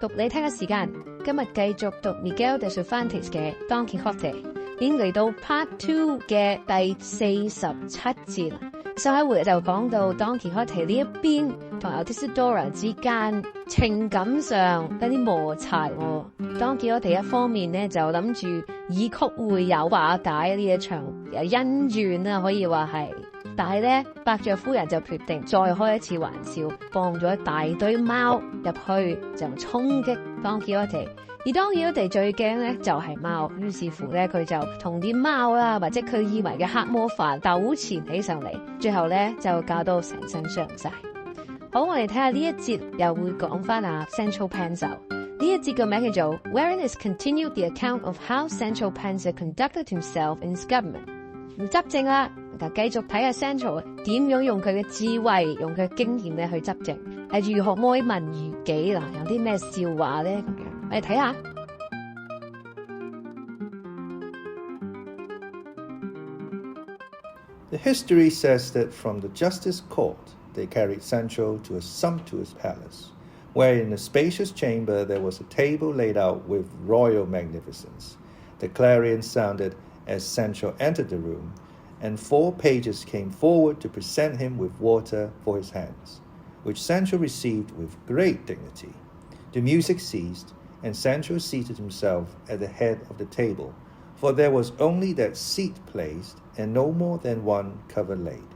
讀你聽嘅時間，今日繼續讀 Miguel de Cervantes 嘅 Don Quixote， 已經嚟到 Part 2嘅第47節啦。上一回就講到 Don Quixote 呢一邊同 Altisidora 之間情感上有啲摩擦Don Quixote 一方面咧就諗住以曲會友化解呢一場恩怨啦，可以話係。但係咧，伯爵夫人就決定再開一次玩笑，放咗一大堆貓入去就衝擊 Don Quixote。而 Don Quixote 最驚咧就係貓，於是乎咧佢就同啲貓啦，或者佢以為嘅黑魔法糾纏起上嚟，最後咧就搞到成身傷晒。好，我哋睇下呢一節又會講翻Sancho Panza。呢一節嘅名叫做 Wherein is continued the account of how Sancho Panza conducted himself in his government。要執政啦，就繼續睇下 Sancho 點樣用佢嘅智慧，用佢嘅經驗咧去執政，係如何愛民如己啦，有啲咩笑話咧咁樣，我哋睇下。The history says that from the justice court they carried Sancho to a sumptuous palace, where in a spacious chamber there was a table laid out with royal magnificence. The clarion sounded as Sancho entered the room, and 4 pages came forward to present him with water for his hands, which Sancho received with great dignity. The music ceased, and Sancho seated himself at the head of the table, for there was only that seat placed, and no more than one cover laid.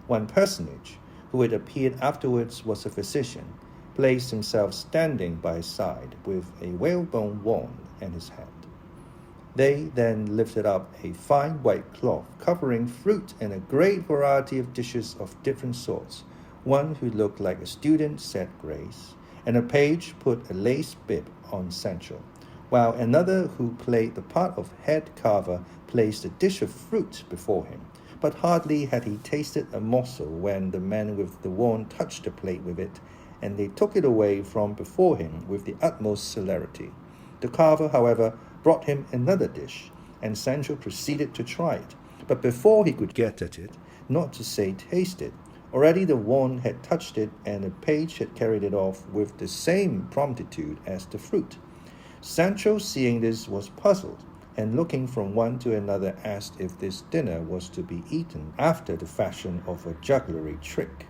One personage, who had appeared afterwards was a physician, placed himself standing by his side with a whalebone wand in his hand. They then lifted up a fine white cloth covering fruit and a great variety of dishes of different sorts. One who looked like a student said grace, and a page put a lace bib on Sancho, while another who played the part of head carver placed a dish of fruit before him. But hardly had he tasted a morsel when the man with the wand touched the plate with it, and they took it away from before him with the utmost celerity. The carver, however, brought him another dish, and Sancho proceeded to try it. But before he could get at it, not to say taste it, already the wand had touched it, and a page had carried it off with the same promptitude as the fruit. Sancho, seeing this, was puzzled, and looking from one to another asked if this dinner was to be eaten after the fashion of a jugglery trick.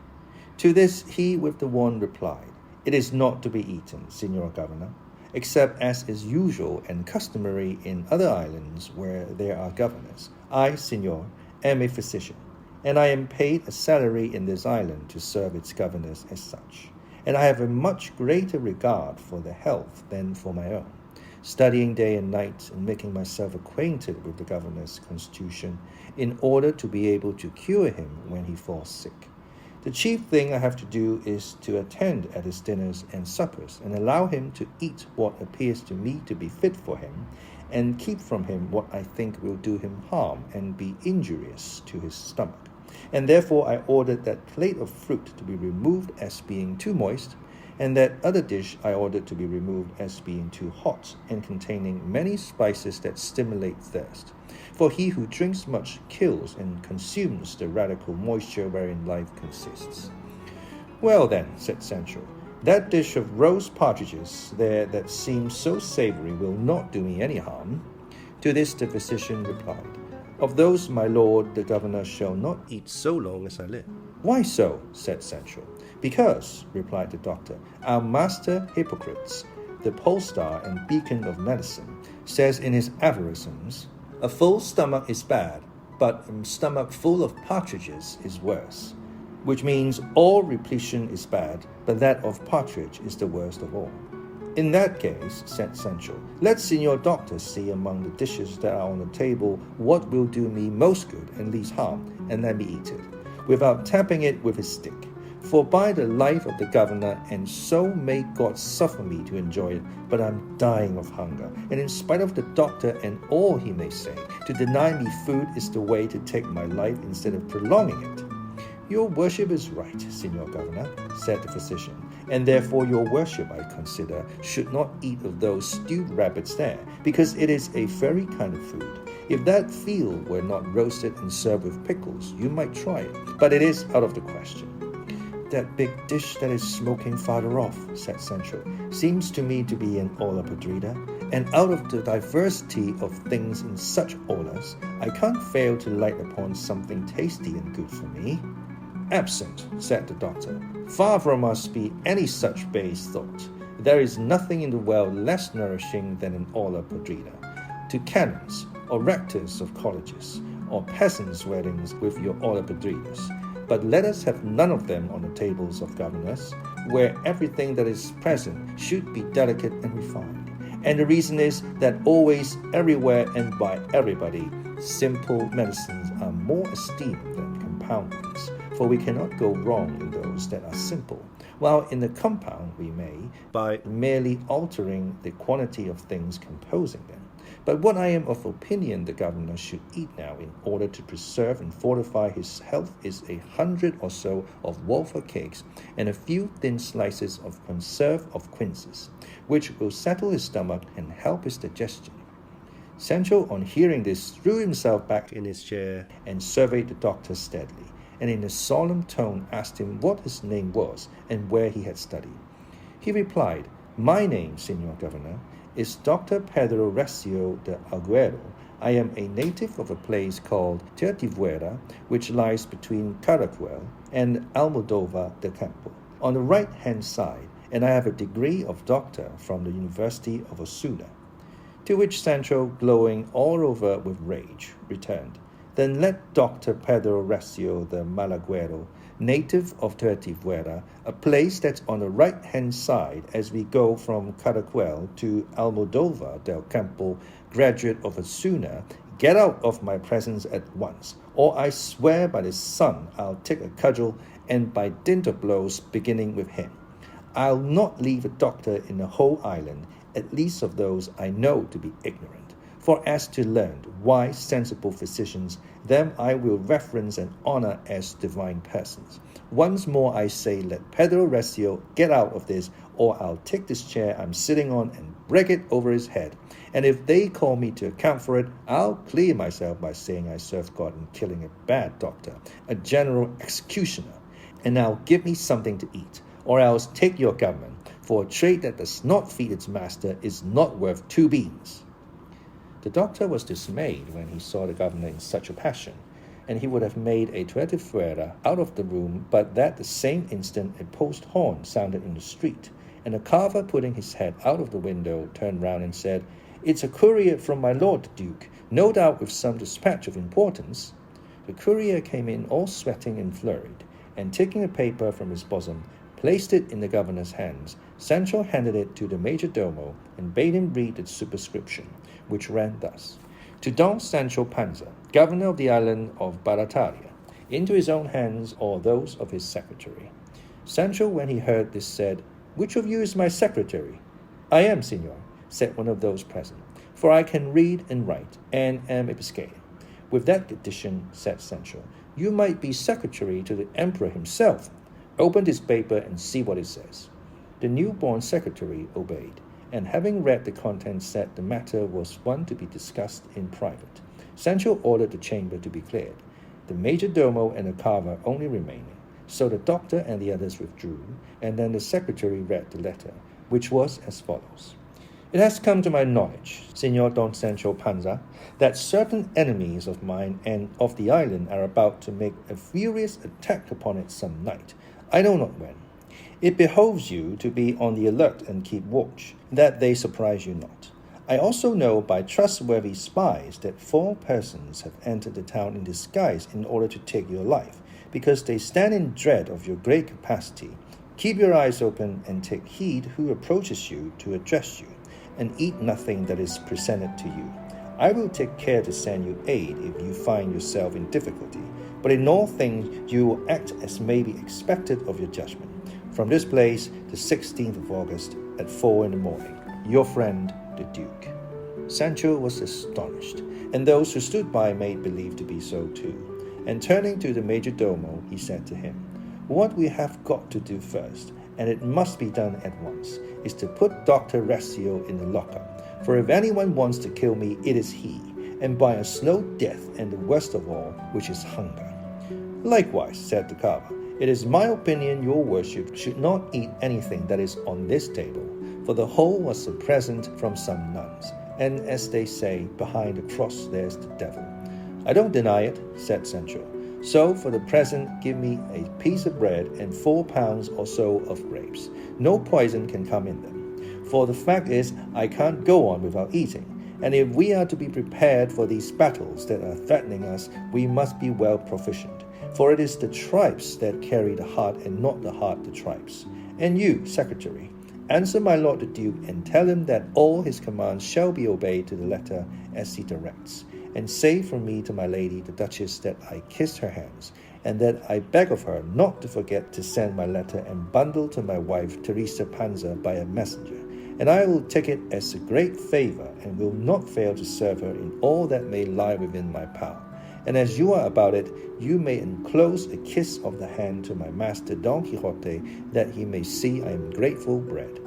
To this he with the wand replied, "It is not to be eaten, Signor Governor, except as is usual and customary in other islands where there are governors. I, Signor, am a physician, and I am paid a salary in this island to serve its governors as such, and I have a much greater regard for their health than for my own, studying day and night and making myself acquainted with the governor's constitution in order to be able to cure him when he falls sick. The chief thing I have to do is to attend at his dinners and suppers and allow him to eat what appears to me to be fit for him, and keep from him what I think will do him harm and be injurious to his stomach. And therefore I ordered that plate of fruit to be removed as being too moist, and that other dish I ordered to be removed as being too hot and containing many spices that stimulate thirst. For he who drinks much kills and consumes the radical moisture wherein life consists." "Well then," said Sancho, "that dish of roast partridges there that seems so savory will not do me any harm." To this the physician replied, "Of those, my lord, the governor shall not eat so long as I live." "Why so?" said Sancho. "Because," replied the doctor, "our master Hippocrates, the pole star and beacon of medicine, says in his aphorisms, 'A full stomach is bad, but a stomach full of partridges is worse,' which means all repletion is bad, but that of partridge is the worst of all." "In that case," said Sancho, "let Signor Doctor see among the dishes that are on the table what will do me most good and least harm, and let me eat it, without tapping it with his stick. For by the life of the governor, and so may God suffer me to enjoy it, but I'm dying of hunger, and in spite of the doctor and all he may say, to deny me food is the way to take my life instead of prolonging it." "Your worship is right, Signor Governor," said the physician, "and therefore your worship, I consider, should not eat of those stewed rabbits there, because it is a very kind of food. If that veal were not roasted and served with pickles, you might try it, but it is out of the question." that big dish that is smoking farther off, said Sancho, seems to me to be an olla podrida, and out of the diversity of things in such ollas, I can't fail to light upon something tasty and good for me. Absent, said the doctor, far from us be any such base thought. There is nothing in the world less nourishing than an olla podrida. To canons, or rectors of colleges, or peasants' weddings with your olla podridas, but let us have none of them on the tables of governors, where everything that is present should be delicate and refined. And the reason is that always, everywhere, and by everybody, simple medicines are more esteemed than compound ones, for we cannot go wrong in those that are simple, while in the compound we may, by merely altering the quantity of things composing them. But what I am of opinion the governor should eat now in order to preserve and fortify his health is 100 or so of wafer cakes and a few thin slices of conserve of quinces, which will settle his stomach and help his digestion. Sancho, on hearing this, threw himself back in his chair and surveyed the doctor steadily, and in a solemn tone asked him what his name was and where he had studied. He replied, "My name, Senor Governor, is Dr. Pedro Recio de Aguero. I am a native of a place called Tirtivuera, which lies between Caracuel and Almodovar de Campo, on the right-hand side, and I have a degree of doctor from the University of Osuna." To which Sancho, glowing all over with rage, returned, "Then let Dr. Pedro Recio de Malaguero, native of Tirtivuera, a place that's on the right-hand side as we go from Caracuel to Almodovar del Campo, graduate of Osuna, get out of my presence at once, or I swear by the sun I'll take a cudgel, and by dint of blows, beginning with him. I'll not leave a doctor in the whole island, at least of those I know to be ignorant. For as to learned, wise, sensible physicians, them I will reverence and honor as divine persons. Once more I say, let Pedro Recio get out of this, or I'll take this chair I'm sitting on and break it over his head. And if they call me to account for it, I'll clear myself by saying I served God in killing a bad doctor, a general executioner. And now give me something to eat, or else take your government, for a trade that does not feed its master is not worth 2 beans. The doctor was dismayed when he saw the governor in such a passion, and he would have made a Tirtivuera out of the room, but that the same instant a post horn sounded in the street, and a carver, putting his head out of the window, turned round and said, "It's a courier from my lord the Duke, no doubt with some dispatch of importance." The courier came in all sweating and flurried, and taking a paper from his bosom, placed it in the governor's hands. Sancho handed it to the major domo and bade him read the superscription, which ran thus: "To Don Sancho Panza, governor of the island of Barataria, into his own hands or those of his secretary." Sancho, when he heard this, said, "Which of you is my secretary?" "I am, senor," said one of those present, "for I can read and write, and am a Biscayan." "With that addition," said Sancho, "you might be secretary to the emperor himself. Open this paper and see what it says." The newborn secretary obeyed, and having read the contents, said the matter was one to be discussed in private. Sancho ordered the chamber to be cleared, the major domo and the carver only remaining. So the doctor and the others withdrew, and then the secretary read the letter, which was as follows: "It has come to my knowledge, Senor Don Sancho Panza, that certain enemies of mine and of the island are about to make a furious attack upon it some night, I know not when. It behoves you to be on the alert and keep watch, that they surprise you not. I also know by trustworthy spies that 4 persons have entered the town in disguise in order to take your life, because they stand in dread of your great capacity. Keep your eyes open and take heed who approaches you to address you, and eat nothing that is presented to you. I will take care to send you aid if you find yourself in difficulty, but in all things you will act as may be expected of your judgment. From this place, the 16th of August, at 4 in the morning. Your friend, the Duke." Sancho was astonished, and those who stood by made believe to be so too. And turning to the major domo, he said to him, "What we have got to do first, and it must be done at once, is to put Dr. Recio in the lockup, for if anyone wants to kill me, it is he, and by a slow death, and the worst of all, which is hunger." "Likewise," said the carver, It is my opinion your worship should not eat anything that is on this table, for the whole was a present from some nuns, and as they say, behind the cross there's the devil. I don't deny it, said Sancho. So for the present give me a piece of bread and 4 pounds or so of grapes. No poison can come in them. For the fact is, I can't go on without eating, and if we are to be prepared for these battles that are threatening us, we must be well provisioned. For it is the tribes that carry the heart, and not the heart the tribes. And you, secretary, answer my lord the duke, and tell him that all his commands shall be obeyed to the letter as he directs. And say from me to my lady the Duchess that I kissed her hands, and that I beg of her not to forget to send my letter and bundle to my wife Teresa Panza by a messenger, and I will take it as a great favor, and will not fail to serve her in all that may lie within my power. And as you are about it, you may enclose a kiss of the hand to my master Don Quixote, that he may see I am grateful bred.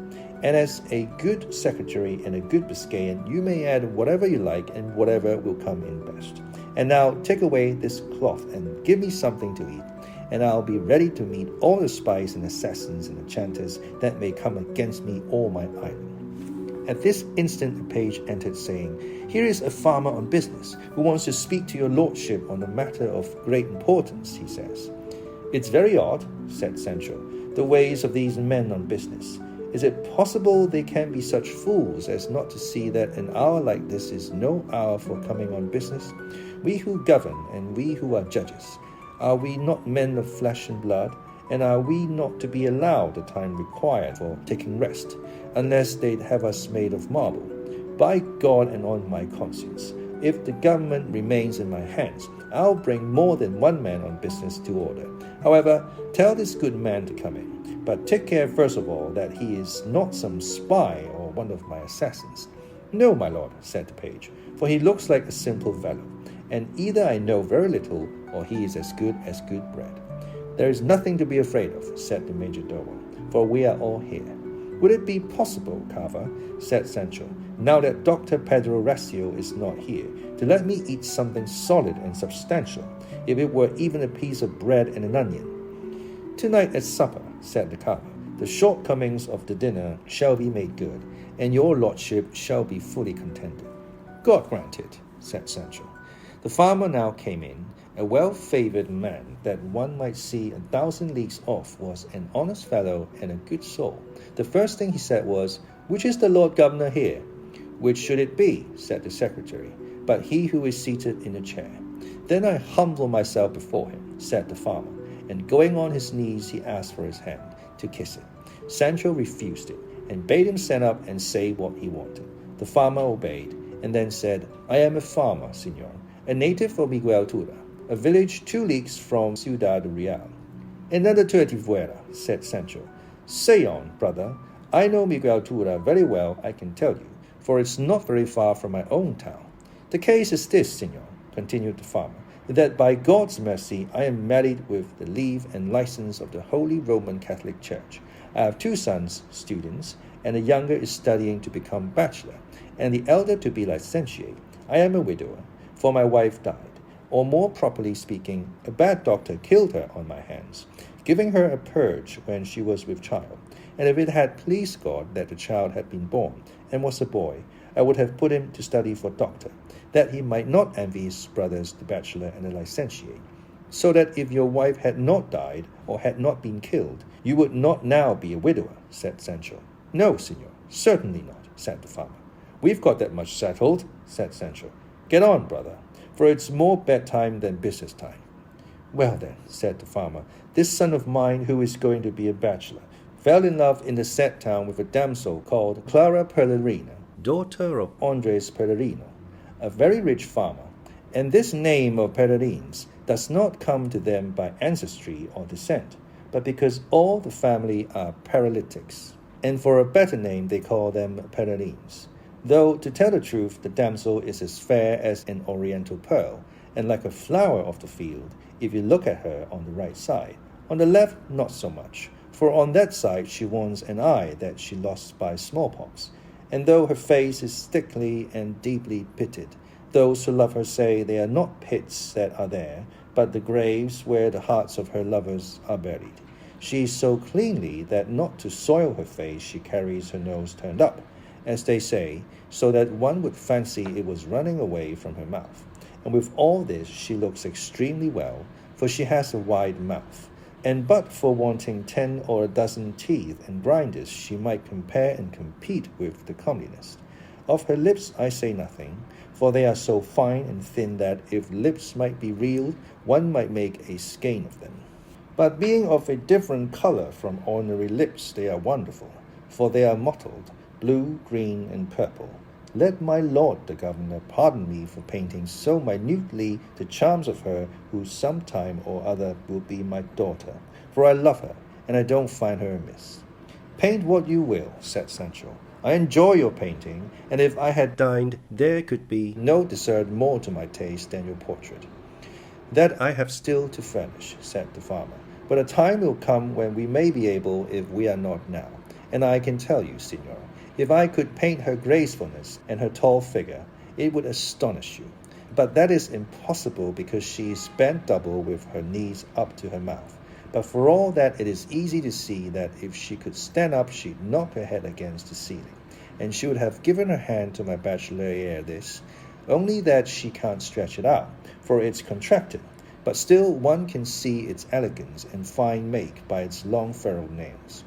And as a good secretary and a good Biscayan, you may add whatever you like and whatever will come in best. And now take away this cloth and give me something to eat, and I'll be ready to meet all the spies and assassins and enchanters that may come against me or my island. At this instant a page entered, saying, Here is a farmer on business, who wants to speak to your lordship on a matter of great importance, he says. It's very odd, said Sancho, the ways of these men on business. Is it possible they can be such fools as not to see that an hour like this is no hour for coming on business? We who govern, and we who are judges, are we not men of flesh and blood? And are we not to be allowed the time required for taking rest, unless they'd have us made of marble? By God and on my conscience, if the government remains in my hands, I'll bring more than one man on business to order. However, tell this good man to come in. But take care first of all that he is not some spy or one of my assassins. No, my lord, said the page, for he looks like a simple fellow, and either I know very little, or he is as good bred. There is nothing to be afraid of, said the majordomo, for we are all here. Would it be possible, Cava, said Sancho, now that Dr. Pedro Recio is not here, to let me eat something solid and substantial, if it were even a piece of bread and an onion? Tonight at supper, said the Cava, the shortcomings of the dinner shall be made good, and your lordship shall be fully contented. God grant it, said Sancho. The farmer now came in, a well-favoured man that one might see 1,000 leagues off was an honest fellow and a good soul. The first thing he said was, Which is the Lord Governor here? Which should it be, said the secretary, but he who is seated in a chair. Then I humble myself before him, said the farmer, and going on his knees he asked for his hand, to kiss it. Sancho refused it, and bade him stand up and say what he wanted. The farmer obeyed, and then said, I am a farmer, señor, a native of Miguel Tura, a village 2 leagues from Ciudad Real. Another 30 fuera, said Sancho. Say on, brother. I know Miguel Tura very well, I can tell you, for it's not very far from my own town. The case is this, señor, continued the farmer, that by God's mercy I am married with the leave and license of the Holy Roman Catholic Church. I have 2 sons, students, and the younger is studying to become bachelor, and the elder to be licentiate. I am a widower, for my wife died, or more properly speaking, a bad doctor killed her on my hands, giving her a purge when she was with child. And if it had pleased God that the child had been born, and was a boy, I would have put him to study for doctor, that he might not envy his brothers the bachelor and the licentiate. So that if your wife had not died, or had not been killed, you would not now be a widower, said Sancho. No, señor, certainly not, said the farmer. We've got that much settled, said Sancho. Get on, brother, for it's more bedtime than business time. Well then, said the farmer, this son of mine who is going to be a bachelor fell in love in the said town with a damsel called Clara Pelerina, daughter of Andres Pelerino, a very rich farmer, and this name of Pelerines does not come to them by ancestry or descent, but because all the family are paralytics, and for a better name they call them Pelerines. Though, to tell the truth, the damsel is as fair as an oriental pearl, and like a flower of the field, if you look at her on the right side. On the left, not so much, for on that side she wants an eye that she lost by smallpox, and though her face is thickly and deeply pitted, those who love her say they are not pits that are there, but the graves where the hearts of her lovers are buried. She is so cleanly that not to soil her face she carries her nose turned up, as they say, so that one would fancy it was running away from her mouth. And with all this she looks extremely well, for she has a wide mouth. And but for wanting 10 or a dozen teeth and grinders, she might compare and compete with the comeliness. Of her lips I say nothing, for they are so fine and thin that if lips might be reeled, one might make a skein of them. But being of a different colour from ordinary lips, they are wonderful, for they are mottled, blue, green, and purple. Let my lord the governor pardon me for painting so minutely the charms of her who some time or other will be my daughter, for I love her, and I don't find her amiss. Paint what you will, said Sancho. I enjoy your painting, and if I had dined, there could be no dessert more to my taste than your portrait. That I have still to furnish, said the farmer, but a time will come when we may be able if we are not now. And I can tell you, Signor, if I could paint her gracefulness and her tall figure, it would astonish you. But that is impossible because she is bent double with her knees up to her mouth. But for all that, it is easy to see that if she could stand up, she'd knock her head against the ceiling. And she would have given her hand to my bachelor ere this, only that she can't stretch it out, for it's contracted. But still one can see its elegance and fine make by its long furrowed nails.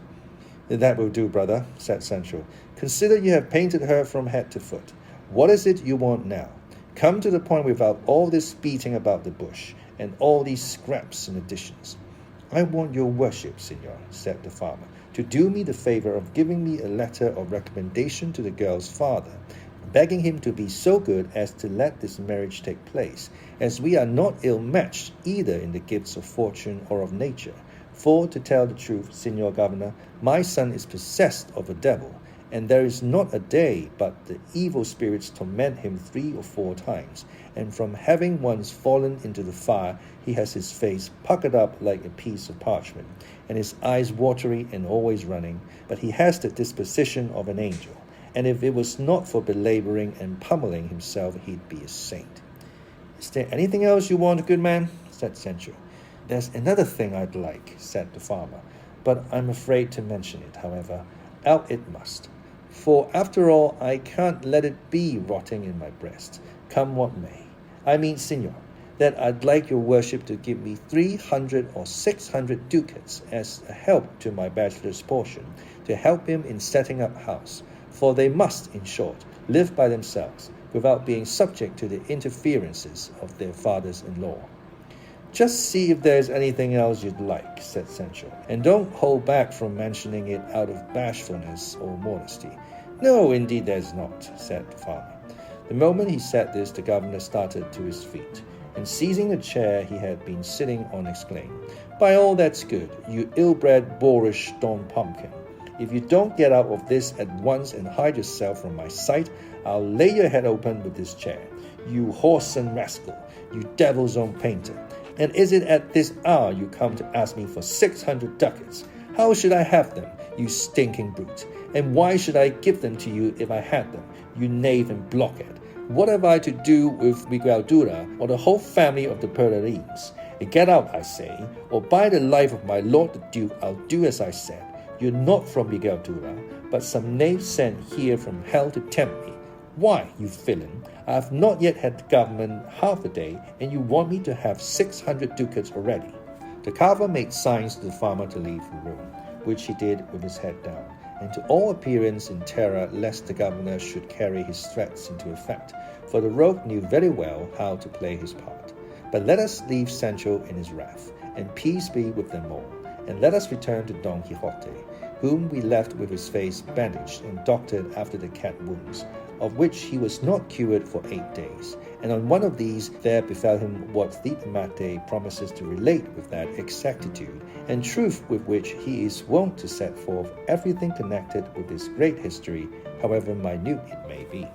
That will do, brother, said Sancho. Consider you have painted her from head to foot. What is it you want now? Come to the point without all this beating about the bush, and all these scraps and additions. I want your worship, Signor, said the farmer, to do me the favour of giving me a letter of recommendation to the girl's father, begging him to be so good as to let this marriage take place, as we are not ill-matched either in the gifts of fortune or of nature. For, to tell the truth, Signor Governor, my son is possessed of a devil, and there is not a day but the evil spirits torment him 3 or 4 times, and from having once fallen into the fire, he has his face puckered up like a piece of parchment, and his eyes watery and always running, but he has the disposition of an angel, and if it was not for belabouring and pummeling himself, he'd be a saint. Is there anything else you want, good man? Said Sancho. There's another thing I'd like, said the farmer, but I'm afraid to mention it, however. Out it must. For after all, I can't let it be rotting in my breast, come what may. I mean, Signor, that I'd like your worship to give me 300 or 600 ducats as a help to my bachelor's portion, to help him in setting up house, for they must, in short, live by themselves, without being subject to the interferences of their fathers-in-law. Just see if there's anything else you'd like, said Sancho, and don't hold back from mentioning it out of bashfulness or modesty. No, indeed there's not, said the farmer. The moment he said this, the governor started to his feet, and seizing the chair he had been sitting on, exclaimed, By all that's good, you ill-bred, boorish stone pumpkin. If you don't get out of this at once and hide yourself from my sight, I'll lay your head open with this chair. You whoreson rascal, you devil's own painter. And is it at this hour you come to ask me for 600 ducats? How should I have them, you stinking brute? And why should I give them to you if I had them, you knave and blockhead? What have I to do with Migueldura or the whole family of the Perlerines? Get out, I say, or by the life of my lord the Duke, I'll do as I said. You're not from Migueldura, but some knave sent here from hell to tempt me. Why, you villain, I have not yet had the government half a day, and you want me to have 600 ducats already. The carver made signs to the farmer to leave the room, which he did with his head down, and to all appearance in terror lest the governor should carry his threats into effect, for the rogue knew very well how to play his part. But let us leave Sancho in his wrath, and peace be with them all, and let us return to Don Quixote, whom we left with his face bandaged and doctored after the cat wounds, of which he was not cured for 8 days, and on one of these there befell him what Mate promises to relate with that exactitude and truth with which he is wont to set forth everything connected with this great history, however minute it may be.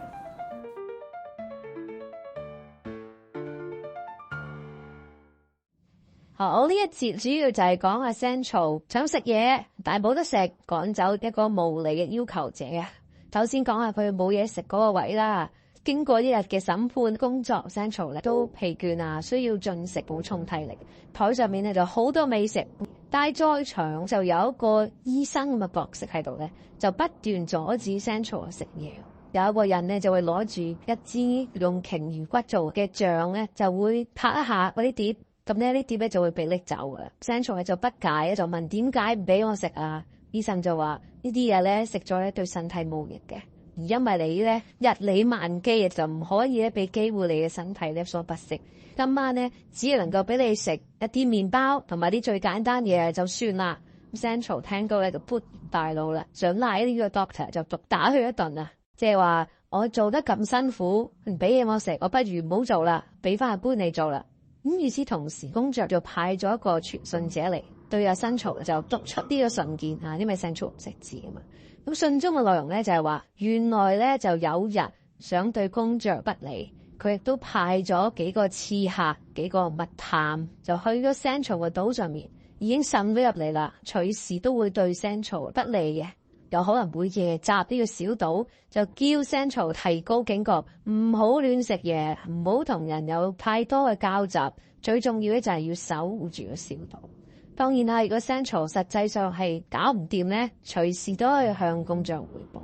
好，呢一節主要就係講阿 Sancho 想食嘢，但係冇得食，趕走一個無理嘅要求者啊。頭先講下佢冇嘢食嗰個位啦，經過一日嘅審判工作，Sancho咧都疲倦啊，需要進食補充體力。台上面咧就好多美食，但係在場就有一個醫生咁嘅角色喺度咧，就不斷阻止 Sancho 食嘢。有一個人咧就會攞住一支用鯨魚骨做嘅杖咧，就會拍一下嗰啲碟，咁呢啲碟咧就會被拎走㗎。Sancho 就不解，就問點解唔俾我食啊？醫生就話呢啲嘢咧食咗咧對身體冇益嘅。而因為你咧日理萬機，就唔可以咧俾機會你嘅身體咧所不適。今晚咧只係能夠俾你食一啲麵包同埋啲最簡單嘢就算啦。Sancho 聽到咧就撥大腦啦，想拉呢個 doctor 就毒打佢一頓啊！即係話我做得咁辛苦，唔俾嘢我食，我不如唔好做啦，俾翻阿杯你做啦。咁與此同時，公爵就派咗一個傳信者嚟，對阿 Sancho 就讀出呢個信件啊，因為 Sancho 唔識字啊嘛。咁信中嘅內容咧就係話，原來咧就有人想對公爵不利，佢亦都派咗幾個刺客、幾個密探，就去咗 Sancho 嘅島上面，已經滲咗入嚟啦，隨時都會對 Sancho 不利嘅，有可能會夜襲呢個小島，就叫 Sancho 提高警覺，唔好亂食嘢，唔好同人有太多嘅交集，最重要咧就係要守護住個小島。當然啦，如果 Sancho 實際上係搞唔掂咧，隨時都可以向公爵匯報。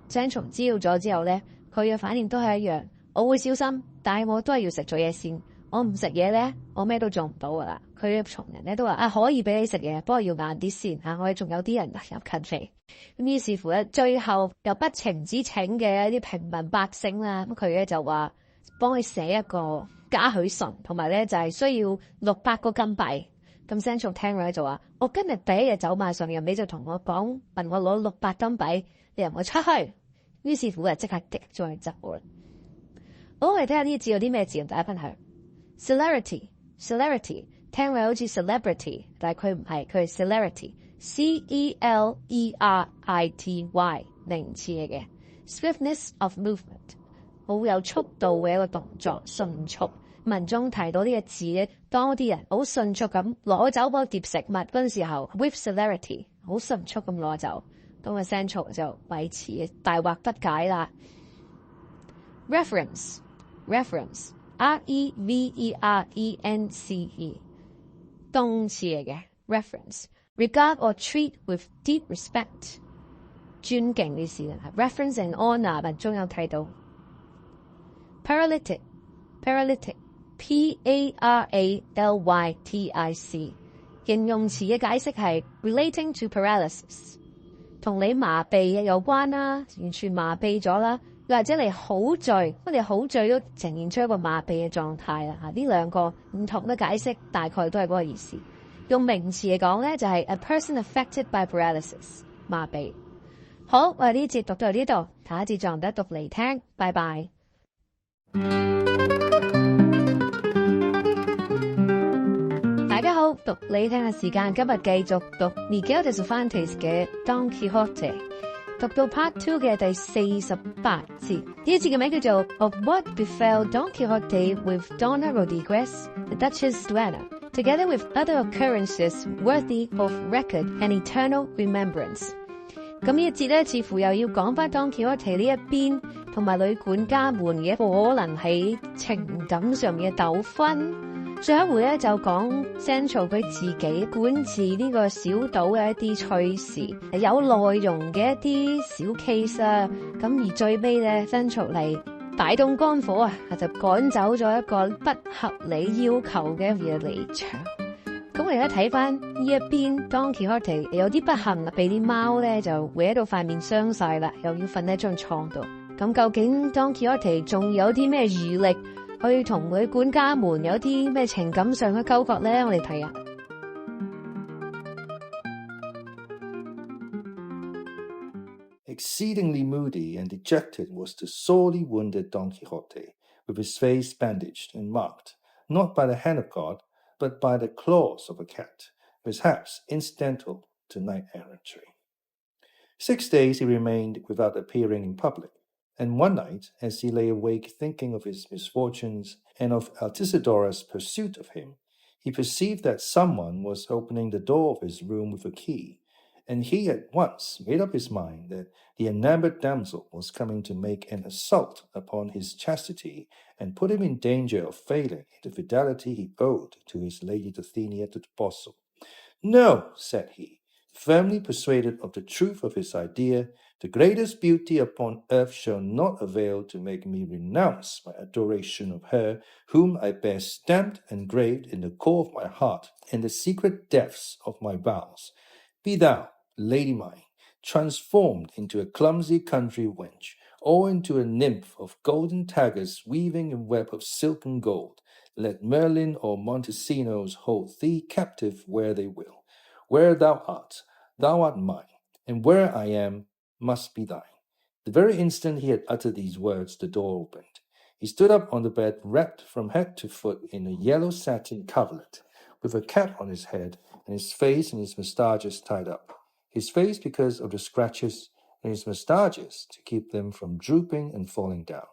Sancho 知道咗之後咧，佢嘅反應都係一樣，我會小心，但係我都係要食咗嘢先。我唔食嘢咧，我咩都做唔到噶啦。佢嘅從人咧都話可以俾你食嘢，不過要晏啲先嚇。我哋仲有啲人入近肥。咁於是乎咧，最後又不情之請嘅一啲平民百姓啦，咁佢咧就話幫佢寫一個嘉許信，同埋咧就係需要600個金幣。咁 Sancho 聽落就話：我今日第一日走馬上任，你就同我講，問我攞600金幣，你由我出去。於是乎啊，即刻滴咗佢走啦。好，我哋睇下呢啲字有啲咩字同大家分享。Celerity 聽落好似 celebrity， 但係佢唔係，佢係 celerity，C-E-L-E-R-I-T-Y 名詞嚟嘅。Swiftness of movement 好有速度嘅一個動作，迅速。文中提到呢個字咧，當啲人好迅速咁攞走嗰碟食物嗰陣時候 ，with celerity 好迅速咁攞走，咁個 Sancho 就為此大惑不解啦。reference 動詞嚟嘅 reference regard or treat with deep respect 尊敬嘅事啦。reference and honor 文中有提到。paralytic P-A-R-A-L-Y-T-I-C 形容詞嘅解釋係 relating to paralysis 同你麻痹有關啦，完全麻痹咗啦，又或者你好醉，我哋好醉都呈現出一個麻痹嘅狀態啦。呢兩個唔同嘅解釋大概都係嗰個意思。用名詞嚟講咧，就係 a person affected by paralysis 麻痹。好，我哋呢節讀到呢度，下一節再得讀嚟聽，拜拜。大家好，讀你聽嘅時間，今日繼續讀 Miguel de Cervantes 嘅 Don Quixote， 讀到 Part 2嘅第48節。呢一節嘅名叫做 Of What Befell Don Quixote with Doña Rodriguez, the Duchess Doña, together with other occurrences worthy of record and eternal remembrance。咁呢一節咧，似乎又要講翻 Don Quixote 呢一邊同埋女管家們嘅可能喺情感上面嘅糾紛。上一回咧就講 Sancho 佢自己管治呢個小島嘅一啲趣事，有內容嘅一啲小 case 啊。咁而最尾咧 Sancho 嚟大動肝火啊，就趕走咗一個不合理要求嘅嘢離場。咁我而家睇翻呢一邊 Don Quixote 有啲不幸，被啲貓咧就搲到塊面傷晒啦，又要瞓喺張床度。咁究竟 Don Quixote 仲有啲咩餘力去同佢管家們有啲咩情感上嘅溝壑咧？我哋睇下。Exceedingly moody and dejected was the sorely wounded Don Quixote, with his face bandaged and marked, not by the hand of God, but by the claws of a cat, perhaps incidental to knight-errantry. 6 days he remained without appearing in public, and one night, as he lay awake thinking of his misfortunes and of Altisidora's pursuit of him, he perceived that someone was opening the door of his room with a key, and he at once made up his mind that the enamored damsel was coming to make an assault upon his chastity and put him in danger of failing in the fidelity he owed to his lady Doña to the Apostle. No, said he, firmly persuaded of the truth of his idea, the greatest beauty upon earth shall not avail to make me renounce my adoration of her whom I bear stamped and engraved in the core of my heart and the secret depths of my bowels. Be thou, lady mine, transformed into a clumsy country wench, or into a nymph of golden taggers weaving a web of silk and gold. Let Merlin or Montesinos hold thee captive where they will. Where thou art mine, and where I am must be thine. The very instant he had uttered these words, the door opened. He stood up on the bed, wrapped from head to foot in a yellow satin coverlet, with a cap on his head, and his face and his moustaches tied up. His face because of the scratches, and his moustaches to keep them from drooping and falling down,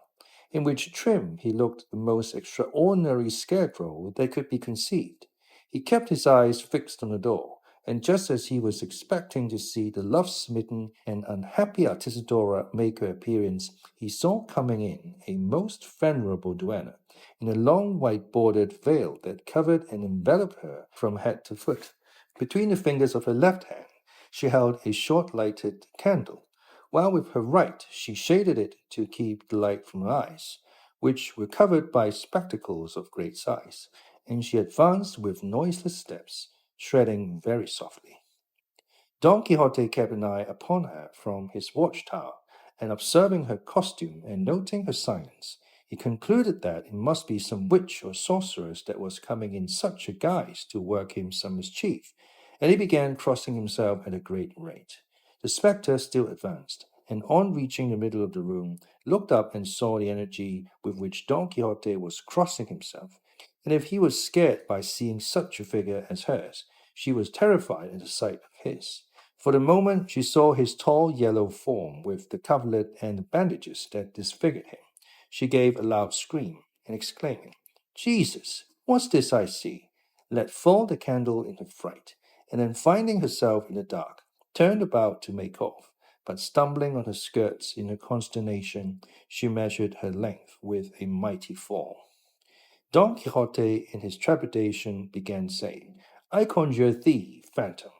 in which trim he looked the most extraordinary scarecrow that could be conceived. He kept his eyes fixed on the door, and just as he was expecting to see the love-smitten and unhappy Altisidora make her appearance, he saw coming in a most venerable duenna, in a long white-bordered veil that covered and enveloped her from head to foot. Between the fingers of her left hand, she held a short-lighted candle, while with her right she shaded it to keep the light from her eyes, which were covered by spectacles of great size, and she advanced with noiseless steps, treading very softly. Don Quixote kept an eye upon her from his watchtower, and observing her costume and noting her silence, he concluded that it must be some witch or sorceress that was coming in such a guise to work him some mischief, and he began crossing himself at a great rate. The spectre still advanced, and on reaching the middle of the room, looked up and saw the energy with which Don Quixote was crossing himself, and if he was scared by seeing such a figure as hers, she was terrified at the sight of his. For the moment she saw his tall yellow form with the coverlet and the bandages that disfigured him. She gave a loud scream, and exclaiming, Jesus, what's this I see? Let fall the candle in her fright, and then finding herself in the dark, turned about to make off, but stumbling on her skirts in her consternation, she measured her length with a mighty fall. Don Quixote, in his trepidation, began saying, I conjure thee, phantom,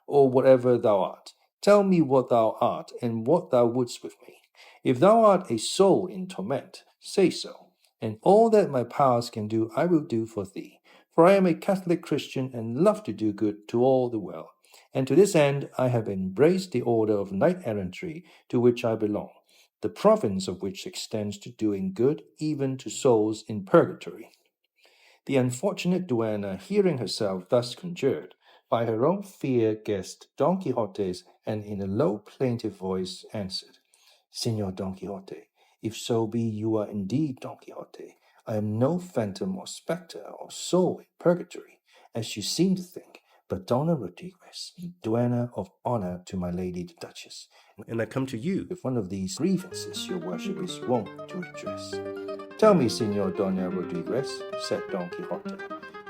or whatever thou art, tell me what thou art, and what thou wouldst with me. If thou art a soul in torment, say so, and all that my powers can do I will do for thee, for I am a Catholic Christian, and love to do good to all the world, and to this end I have embraced the order of knight-errantry to which I belong, the province of which extends to doing good even to souls in purgatory. The unfortunate duenna, hearing herself thus conjured, by her own fear guessed Don Quixote's, and in a low plaintive voice answered, Señor Don Quixote, if so be you are indeed Don Quixote, I am no phantom or spectre or soul in purgatory, as you seem to think, but Dona Rodriguez, duenna of honor to my lady the Duchess, and I come to you with one of these grievances your worship is wont to redress. Tell me, Señor Doña Rodriguez, said Don Quixote,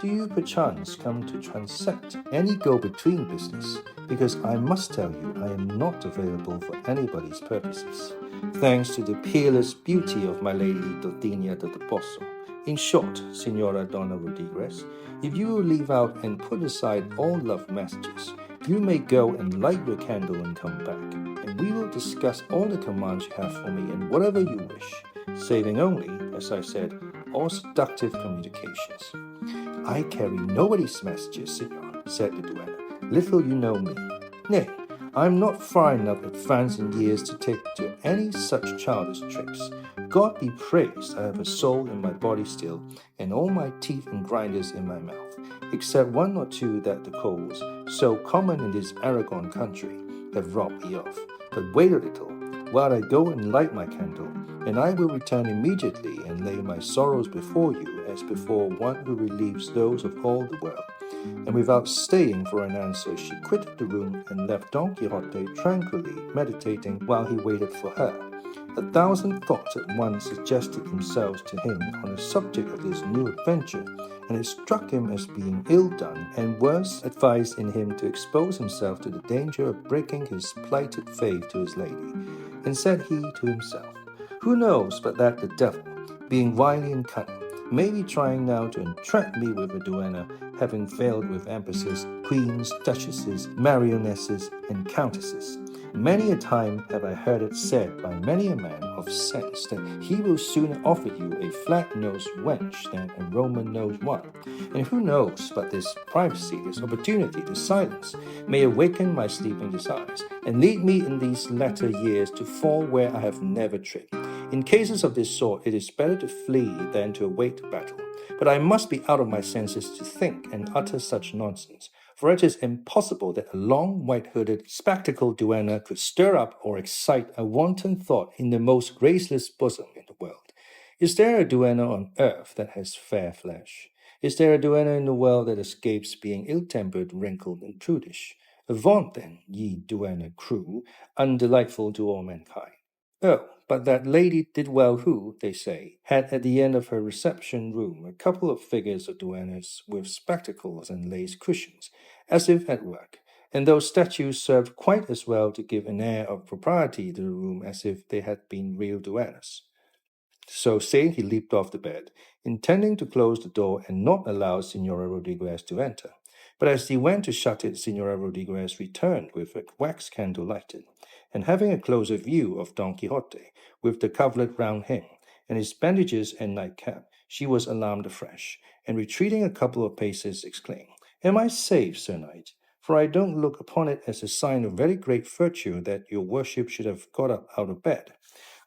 do you perchance come to transact any go-between business? Because I must tell you I am not available for anybody's purposes, thanks to the peerless beauty of my lady Doña de Apostle. In short, Señora Dona Rodriguez, if you will leave out and put aside all love messages, you may go and light your candle and come back, and we will discuss all the commands you have for me and whatever you wish, saving only, as I said, all seductive communications. I carry nobody's messages, senor, said the duenna. Little you know me. Nay, I am not far enough advanced in years to take to any such childish tricks. God be praised, I have a soul in my body still, and all my teeth and grinders in my mouth, except one or two that the coals, so common in this Aragon country, have robbed me of. But wait a little, while I go and light my candle, and I will return immediately and lay my sorrows before you as before one who relieves those of all the world. And without staying for an answer, she quitted the room and left Don Quixote tranquilly meditating while he waited for her. 1,000 thoughts at once suggested themselves to him on the subject of this new adventure, and it struck him as being ill done, and worse advised in him to expose himself to the danger of breaking his plighted faith to his lady. And said he to himself, "Who knows but that the devil, being wily and cunning, may be trying now to entrap me with a duenna, having failed with empresses, queens, duchesses, marionesses, and countesses. Many a time have I heard it said by many a man of sense that he will sooner offer you a flat-nosed wench than a Roman-nosed one. And who knows but this privacy, this opportunity to silence, may awaken my sleeping desires, and lead me in these latter years to fall where I have never trod. In cases of this sort, it is better to flee than to await battle. But I must be out of my senses to think and utter such nonsense, for it is impossible that a long, white-hooded, spectacled duenna could stir up or excite a wanton thought in the most graceless bosom in the world. Is there a duenna on earth that has fair flesh? Is there a duenna in the world that escapes being ill-tempered, wrinkled, and prudish? Avaunt then, ye duenna crew, undelightful to all mankind. Oh, but that lady did well who, they say, had at the end of her reception-room a couple of figures of duennas with spectacles and lace cushions, as if at work, and those statues served quite as well to give an air of propriety to the room as if they had been real duennas. So saying, he leaped off the bed, intending to close the door and not allow Signora Rodriguez to enter. But as he went to shut it, Signora Rodriguez returned with a wax candle lighted, and having a closer view of Don Quixote, with the coverlet round him, and his bandages and nightcap, she was alarmed afresh, and retreating a couple of paces, exclaimed, "Am I safe, Sir Knight? For I don't look upon it as a sign of very great virtue that your worship should have got up out of bed."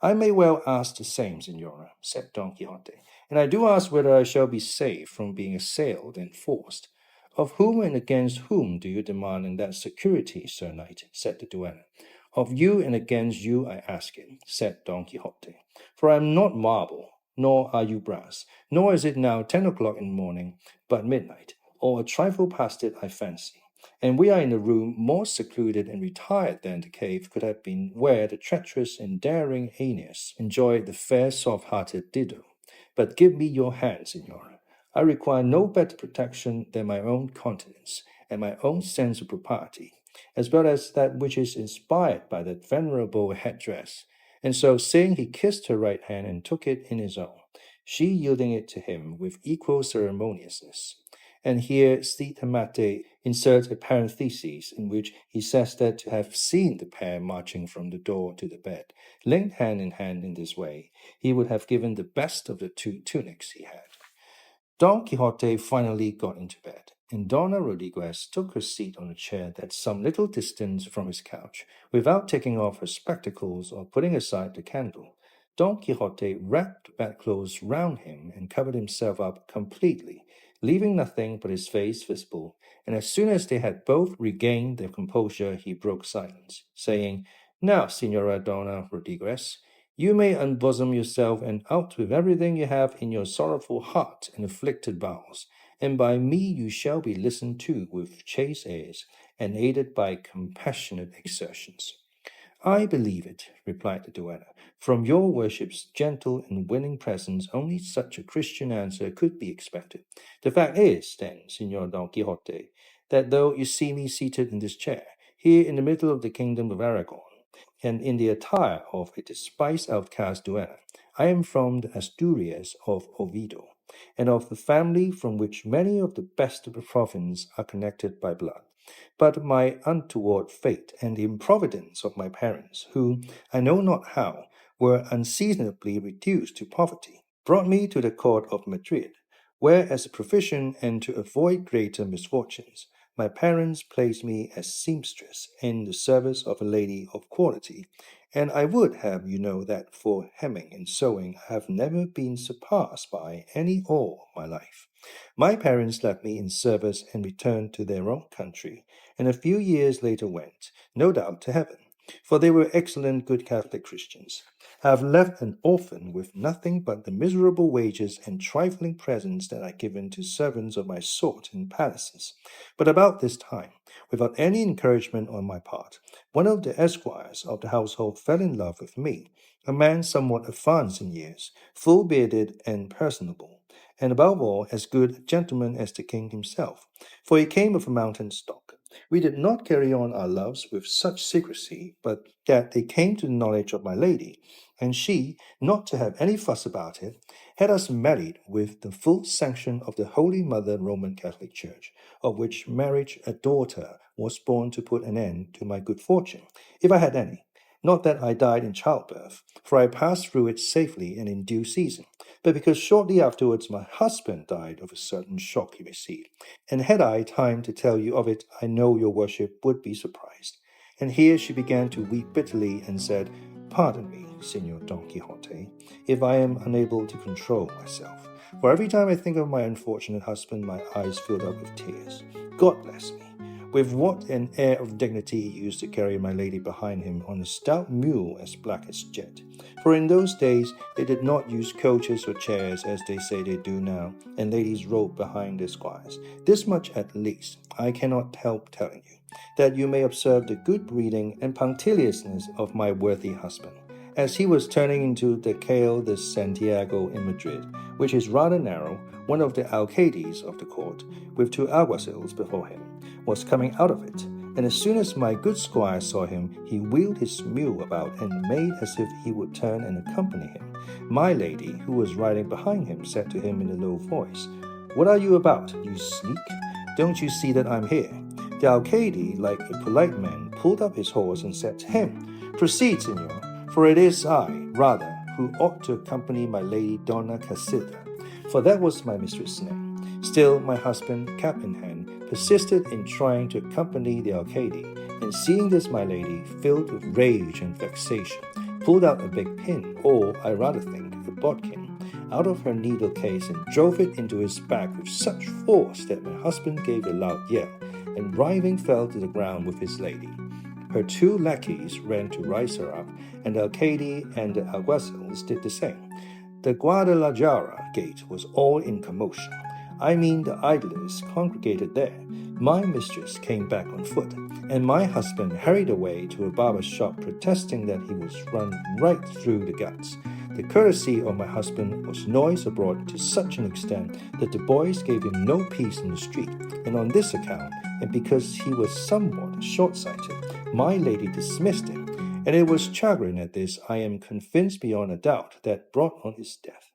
"I may well ask the same, Signora," said Don Quixote, "and I do ask whether I shall be safe from being assailed and forced." "Of whom and against whom do you demand in that security, Sir Knight?" said the duenna. "Of you and against you I ask it," said Don Quixote, "for I am not marble, nor are you brass, nor is it now 10 o'clock in the morning, but midnight, or a trifle past it, I fancy. And we are in a room more secluded and retired than the cave could have been where the treacherous and daring Aeneas enjoyed the fair soft-hearted Dido. But give me your hand, Signora. I require no better protection than my own countenance and my own sense of propriety, as well as that which is inspired by that venerable headdress." And so saying, he kissed her right hand and took it in his own, she yielding it to him with equal ceremoniousness. And here Cide Hamete inserts a parenthesis in which he says that to have seen the pair marching from the door to the bed, linked hand in hand in this way, he would have given the best of the two tunics he had. Don Quixote finally got into bed, and Dona Rodriguez took her seat on a chair at some little distance from his couch, without taking off her spectacles or putting aside the candle. Don Quixote wrapped the bedclothes round him and covered himself up completely, leaving nothing but his face visible, and as soon as they had both regained their composure, he broke silence, saying, "Now, Signora Dona Rodriguez, you may unbosom yourself and out with everything you have in your sorrowful heart and afflicted bowels, and by me you shall be listened to with chaste ears, and aided by compassionate exertions." "I believe it," replied the duenna. "From your worship's gentle and winning presence, only such a Christian answer could be expected. The fact is, then, Signor Don Quixote, that though you see me seated in this chair, here in the middle of the kingdom of Aragon, and in the attire of a despised outcast duenna, I am from the Asturias of Oviedo, and of the family from which many of the best of the province are connected by blood. But my untoward fate and the improvidence of my parents, who, I know not how, were unseasonably reduced to poverty, brought me to the court of Madrid, where as a provision and to avoid greater misfortunes, my parents placed me as seamstress in the service of a lady of quality, and I would have you know that for hemming and sewing I have never been surpassed by any all my life. My parents left me in service and returned to their own country, and a few years later went, no doubt, to heaven. for they were excellent good Catholic Christians. I have left an orphan with nothing but the miserable wages and trifling presents that are given to servants of my sort in palaces. But about this time, without any encouragement on my part, one of the esquires of the household fell in love with me, a man somewhat advanced in years, full-bearded and personable, and above all as good a gentleman as the king himself, for he came of a mountain stock. We did not carry on our loves with such secrecy, but that they came to the knowledge of my lady, and she, not to have any fuss about it, had us married with the full sanction of the Holy Mother Roman Catholic Church, of which marriage a daughter was born to put an end to my good fortune, if I had any. Not that I died in childbirth, for I passed through it safely and in due season, but because shortly afterwards my husband died of a certain shock he received, and had I time to tell you of it, I know your worship would be surprised. And here she began to weep bitterly and said, "Pardon me, Signor Don Quixote, if I am unable to control myself, for every time I think of my unfortunate husband, my eyes fill up with tears. God bless me. With what an air of dignity he used to carry my lady behind him on a stout mule as black as jet. For in those days they did not use coaches or chairs as they say they do now, and ladies rode behind their squires. This much at least I cannot help telling you, that you may observe the good breeding and punctiliousness of my worthy husband. As he was turning into the Calle de Santiago in Madrid, which is rather narrow, one of the alcaides of the court, with 2 alguacils before him, was coming out of it, and as soon as my good squire saw him, he wheeled his mule about and made as if he would turn and accompany him. My lady, who was riding behind him, said to him in a low voice, "What are you about, you sneak? Don't you see that I'm here?" The alcaide, like a polite man, pulled up his horse and said to him, "Proceed, senor, for it is I, rather, who ought to accompany my lady Doña Casilda," for that was my mistress' name. Still, my husband, cap in hand, persisted in trying to accompany the alcaide, and seeing this my lady, filled with rage and vexation, pulled out a big pin, or, I rather think, a bodkin, out of her needle case and drove it into his back with such force that my husband gave a loud yell, and writhing fell to the ground with his lady. Her 2 lackeys ran to rise her up, and the alcaide and the alguacils did the same. The Guadalajara gate was all in commotion. I mean the idlers congregated there. My mistress came back on foot, and my husband hurried away to a barber's shop protesting that he was run right through the guts. The courtesy of my husband was noised abroad to such an extent that the boys gave him no peace in the street, and on this account, and because he was somewhat short-sighted, my lady dismissed him, and it was chagrin at this, I am convinced beyond a doubt, that brought on his death.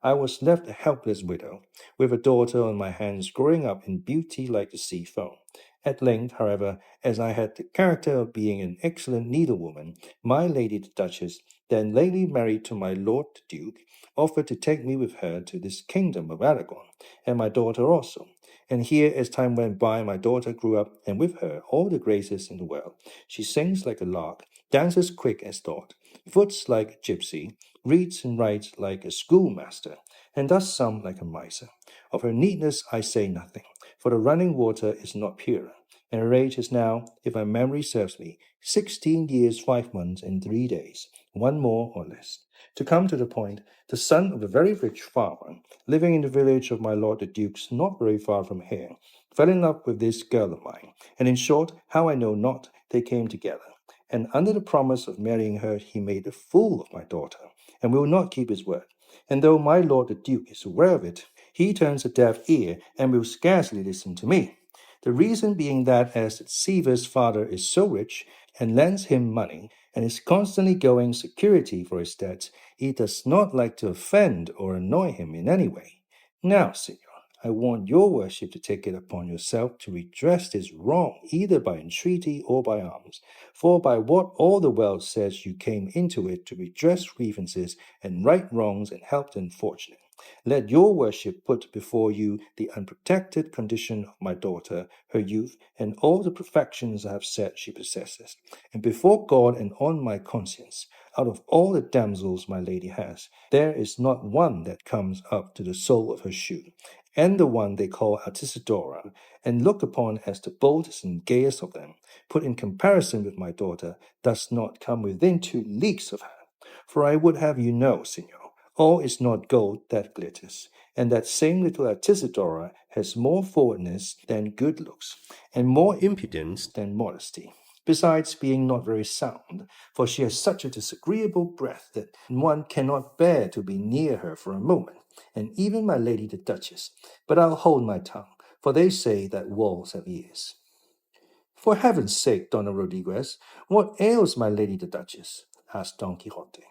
I was left a helpless widow, with a daughter on my hands growing up in beauty like the sea foam. At length, however, as I had the character of being an excellent needlewoman, my lady the Duchess, then lately married to my lord the Duke, offered to take me with her to this kingdom of Aragon, and my daughter also. And here, as time went by, my daughter grew up, and with her all the graces in the world. She sings like a lark, dances quick as thought, foots like a gypsy, reads and writes like a schoolmaster, and does some like a miser. Of her neatness I say nothing, for the running water is not purer, and her age is now, if my memory serves me, 16 years, 5 months, and 3 days, 1 more or less. To come to the point, the son of a very rich farmer, living in the village of my lord the Duke's, not very far from here, fell in love with this girl of mine, and in short, how I know not, they came together. And under the promise of marrying her, he made a fool of my daughter, and will not keep his word. And though my lord the Duke is aware of it, he turns a deaf ear and will scarcely listen to me. The reason being that as the deceiver's father is so rich, and lends him money, and is constantly going security for his debts, he does not like to offend or annoy him in any way. Now, senor, I want your worship to take it upon yourself to redress this wrong, either by entreaty or by arms. For by what all the world says you came into it to redress grievances and right wrongs and help the unfortunate. Let your worship put before you the unprotected condition of my daughter, her youth, and all the perfections I have said she possesses. And before God and on my conscience, out of all the damsels my lady has, there is not one that comes up to the sole of her shoe, and the one they call Altisidora, and look upon as the boldest and gayest of them, put in comparison with my daughter, does not come within 2 leagues of her. For I would have you know, Signor, all is not gold that glitters, and that same little Altisidora has more forwardness than good looks, and more impudence than modesty, besides being not very sound, for she has such a disagreeable breath that one cannot bear to be near her for a moment, and even my lady the Duchess. But I'll hold my tongue, for they say that walls have ears. For heaven's sake, Donna Rodriguez, what ails my lady the Duchess? Asked Don Quixote.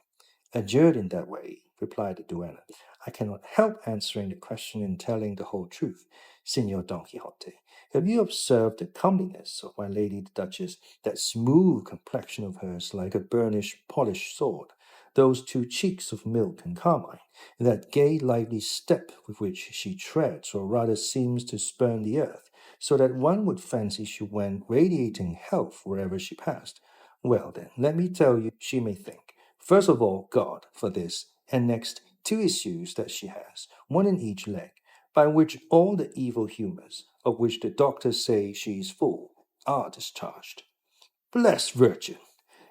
Adjured in that way, replied the duenna, I cannot help answering the question and telling the whole truth. Signor Don Quixote, have you observed the comeliness of my lady the Duchess, that smooth complexion of hers like a burnished polished sword, those 2 cheeks of milk and carmine, and that gay lively step with which she treads, or rather seems to spurn the earth, so that one would fancy she went radiating health wherever she passed? Well then, let me tell you, she may think, first of all, God for this, and next 2 issues that she has, 1 in each leg, by which all the evil humours, of which the doctors say she is full, are discharged. Blessed Virgin!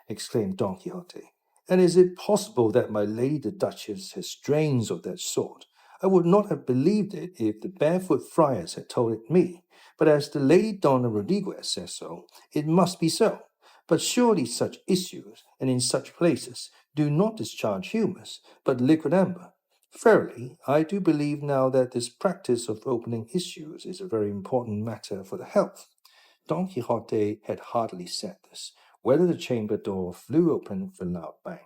Exclaimed Don Quixote, and is it possible that my lady the Duchess has strains of that sort? I would not have believed it if the barefoot friars had told it me, but as the lady Donna Rodriguez says so, it must be so. But surely such issues, and in such places, do not discharge humours, but liquid amber. Verily, I do believe now that this practice of opening issues is a very important matter for the health. Don Quixote had hardly said this, whether the chamber door flew open with a loud bang,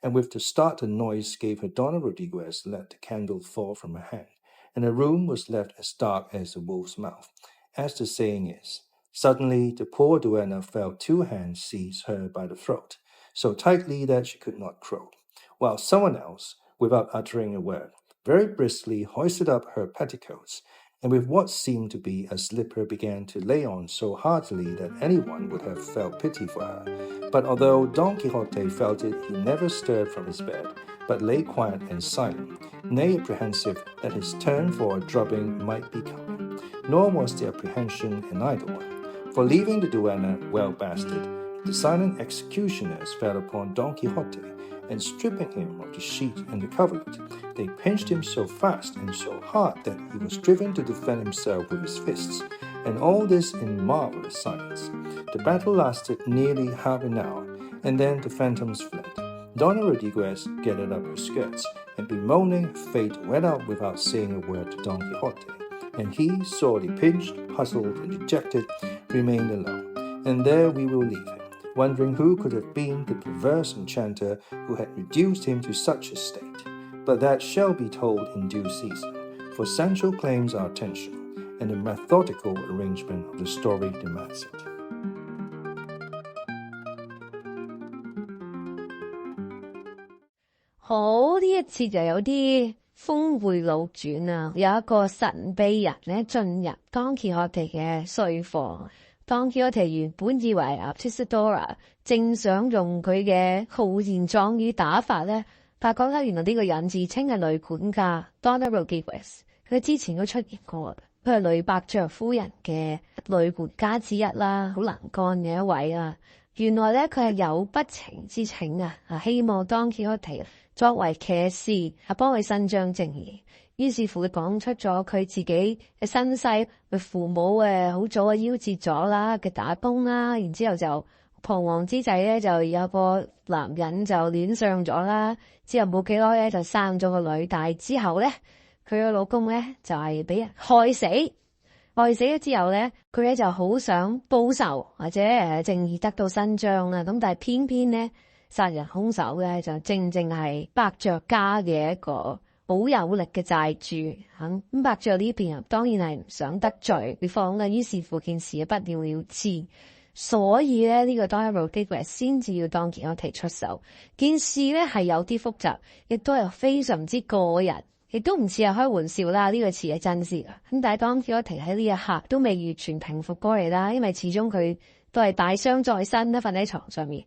and with the start the noise gave her Donna Rodriguez let the candle fall from her hand, and the room was left as dark as a wolf's mouth, as the saying is. Suddenly the poor duenna felt 2 hands seize her by the throat, so tightly that she could not crow, while someone else, without uttering a word, very briskly hoisted up her petticoats, and with what seemed to be a slipper began to lay on so heartily that anyone would have felt pity for her. But although Don Quixote felt it, he never stirred from his bed, but lay quiet and silent, nay apprehensive that his turn for a drubbing might be coming. Nor was the apprehension an idle one, for leaving the duenna well basted, the silent executioners fell upon Don Quixote, and stripping him of the sheet and the coverlet, they pinched him so fast and so hard that he was driven to defend himself with his fists, and all this in marvellous silence. The battle lasted nearly half an hour, and then the phantoms fled. Donna Rodriguez gathered up her skirts, and bemoaning her fate went out without saying a word to Don Quixote, and he, sorely pinched, puzzled, and dejected, remained alone. And there we will leave him, wondering who could have been the perverse enchanter who had reduced him to such a state. But that shall be told in due season, for Sancho claims our attention, and the methodical arrangement of the story demands it. 好，呢一次就有啲峰迴路轉啊！有一個神秘人咧進入 Don Quixote 嘅睡房。Don Quixote 原本以為 Altisidora 正想用佢嘅豪言壯語打發咧，發覺咧原來呢個人自稱係女管家 Donna Rodriguez， 佢之前都出現過，佢係女伯爵夫人嘅女管家之一啦，好能幹嘅一位啊！原來咧佢係有不情之請啊，希望 Don Quixote 作為騎士幫佢伸張正義。於是乎佢講出咗佢自己嘅身世，佢父母好早夭折咗啦，嘅打崩啦，然之後就彷徨之際咧就有個男人就戀上咗啦，之後冇幾耐咧就生咗個女，但係之後咧佢嘅老公咧就係俾人害死咗之後咧，佢咧就好想報仇或者正義得到伸張啦，咁但係偏偏咧殺人兇手咧就正係伯爵家嘅一個好有力嘅債主，咁伯爵呢邊當然係唔想得罪對方啦，於是乎件事不了了之，所以咧呢個 Donna Rodriguez 先至要Don Quixote出手。件事咧係有啲複雜，亦都係非常之過人亦都唔似係開玩笑啦，呢個詞係真事㗎。咁但係當 Quixote 喺呢一刻都未完全平復過嚟啦，因為始終佢都係大傷在身啦，瞓喺床上面。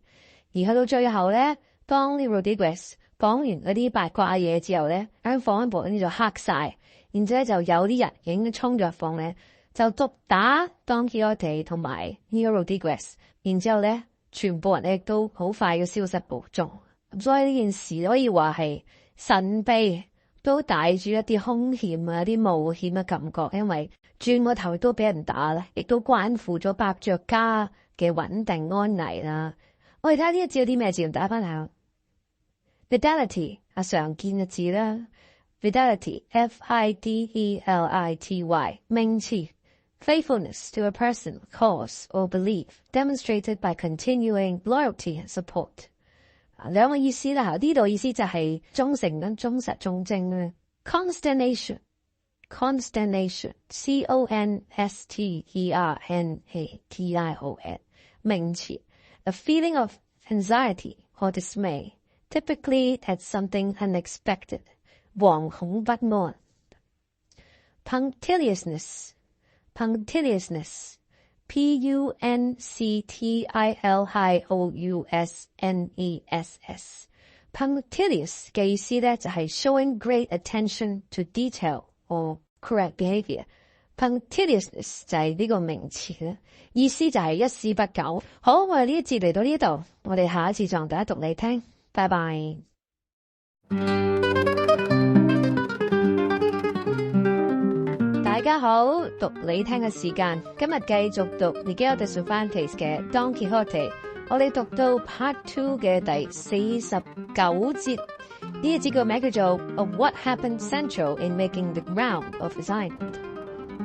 而去到最後咧，當 Rodriguez 講完嗰啲八卦嘢之後咧，間房部呢就黑晒，然之後就有啲人已經衝咗入房咧，就毒打 Don Quixote 同埋 Rodriguez， 然之後咧全部人咧都好快嘅消失無蹤。咁所以呢件事可以話係神秘，都帶住一啲兇險啊、一啲冒險嘅感覺，因為轉個頭都俾人打啦，亦都關乎咗伯爵家嘅穩定安危啦。我哋睇下呢一節有啲咩字，打翻下 fidelity 常見嘅字啦 ，fidelity F-I-D-E-L-I-T-Y 名詞 ，faithfulness to a person, cause or belief demonstrated by continuing loyalty and support。兩個意思啦，呢度意思就係忠誠跟忠實忠貞咧。Consternation C-O-N-S-T-E-R-N-A-T-I-O-N 名詞 ，a feeling of anxiety or dismay, typically at something unexpected， 惶恐不安。Punctiliousness Punctilious，P-U-N-C-T-I-L-I-O-U-S-N-E-S-S Punctilious 嘅意思咧就係 showing great attention to detail or correct behavior。 Punctiliousness 就係呢個名詞啦，意思就係一絲不苟。好，我哋呢一節嚟到呢度，我哋下一次再大家讀你聽，拜拜。大家好，讀你聽嘅時間，今日繼續讀 Miguel de Cervantes 嘅 Don Quixote， 我哋讀到 Part 2嘅第49節，呢一節個名叫做 Of What Happened Central in Making the Round of His Island。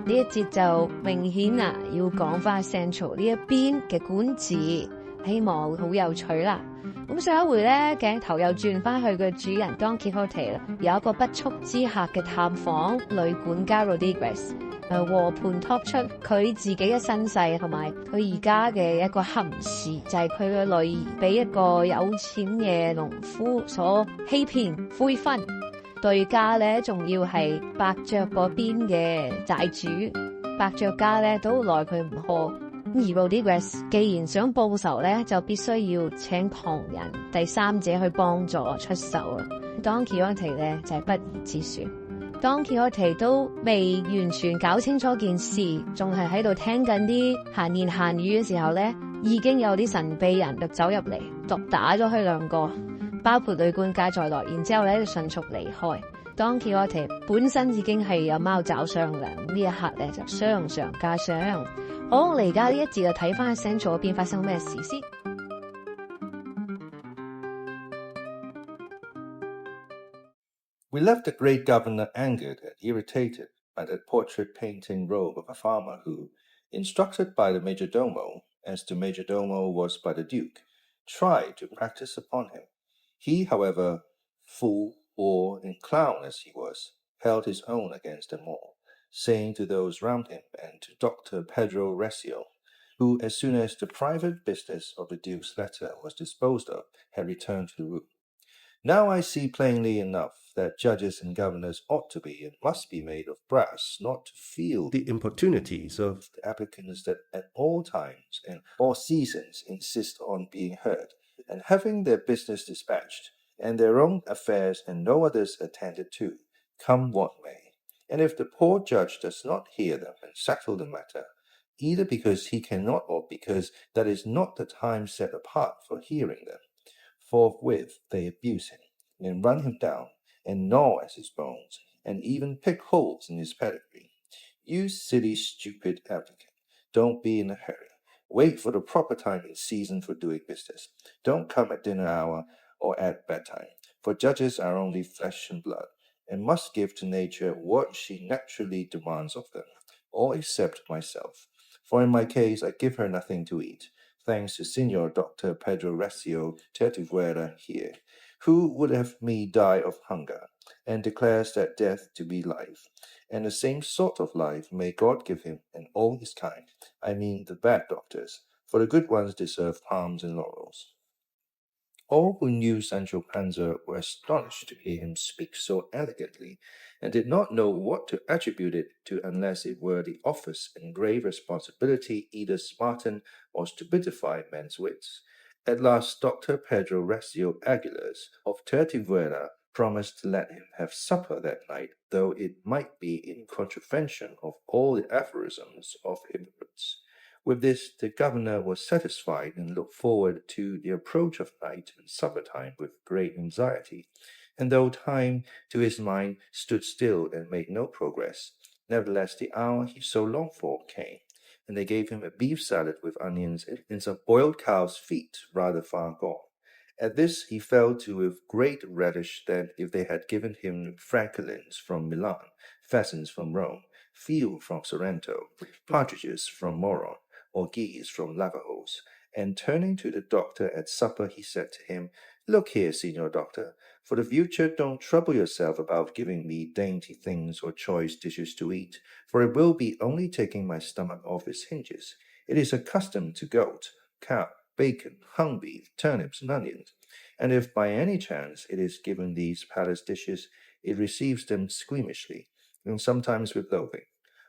呢一節就明顯要講翻 Central 呢一邊嘅管治，希望好有趣啦。咁上一回咧，鏡頭又轉翻去個主人 Don Quixote 啦，有一個不速之客嘅探訪女管家 Rodriguez， 和盤托出佢自己嘅身世同埋佢而家嘅一個憾事，就係佢嘅女兒俾一個有錢嘅農夫所欺騙悔婚，對家咧仲要係伯爵嗰邊嘅債主，伯爵家咧都奈佢唔何。而 Rodriguez 既然想報仇咧，就必須要請旁人第三者去幫助出手啦。Don Quixote 咧就係不二之選。Don Quixote 都未完全搞清楚件事，仲係喺度聽緊啲閒言閒語嘅時候咧，已經有啲神秘人就走入嚟，毒打咗佢兩個，包括女管家在內。然之後咧就迅速離開。Don Quixote 本身已經係有貓爪傷嘅，呢一刻咧就傷上加傷。好，嚟家呢一節就睇翻喺 Central 嗰邊發生咩事先。We left the great governor angered and irritated by that portrait-painting rogue of a farmer who, instructed by the majordomo, as the majordomo was by the duke, tried to practice upon him. He, however, fool, boor, and clown as he was, held his own against them all, saying to those round him and to Dr. Pedro Recio, who, as soon as the private business of the Duke's letter was disposed of, had returned to the room. Now I see plainly enough that judges and governors ought to be and must be made of brass, not to feel the importunities of the applicants that at all times and all seasons insist on being heard, and having their business dispatched, and their own affairs and no others attended to, come what may. And if the poor judge does not hear them and settle the matter, either because he cannot or because that is not the time set apart for hearing them, forthwith they abuse him, and run him down, and gnaw at his bones, and even pick holes in his pedigree. You silly, stupid applicant, don't be in a hurry. Wait for the proper time and season for doing business. Don't come at dinner hour or at bedtime, for judges are only flesh and blood, and must give to nature what she naturally demands of them, all except myself. For in my case I give her nothing to eat, thanks to Signor Dr. Pedro Recio Tertuguera here, who would have me die of hunger, and declares that death to be life, and the same sort of life may God give him and all his kind, I mean the bad doctors, for the good ones deserve palms and laurels. All who knew Sancho Panza were astonished to hear him speak so elegantly, and did not know what to attribute it to unless it were the office and grave responsibility either smarten or stupidify men's wits. At last Dr. Pedro Recio Aguilas of Tertivuela promised to let him have supper that night, though it might be in contravention of all the aphorisms of hypocrites. With this, the governor was satisfied and looked forward to the approach of night and supper time with great anxiety. And though time, to his mind, stood still and made no progress, nevertheless the hour he so longed for came, and they gave him a beef salad with onions and some boiled cow's feet rather far gone. At this he fell to with great relish than if they had given him francolins from Milan, pheasants from Rome, veal from Sorrento, partridges from Moron, or geese from Lavajos. And turning to the doctor at supper, he said to him, "Look here, Signor Doctor, for the future don't trouble yourself about giving me dainty things or choice dishes to eat, for it will be only taking my stomach off its hinges. It is accustomed to goat, cow, bacon, hung beef, turnips, and onions, and if by any chance it is given these palace dishes, it receives them squeamishly, and sometimes with loathing.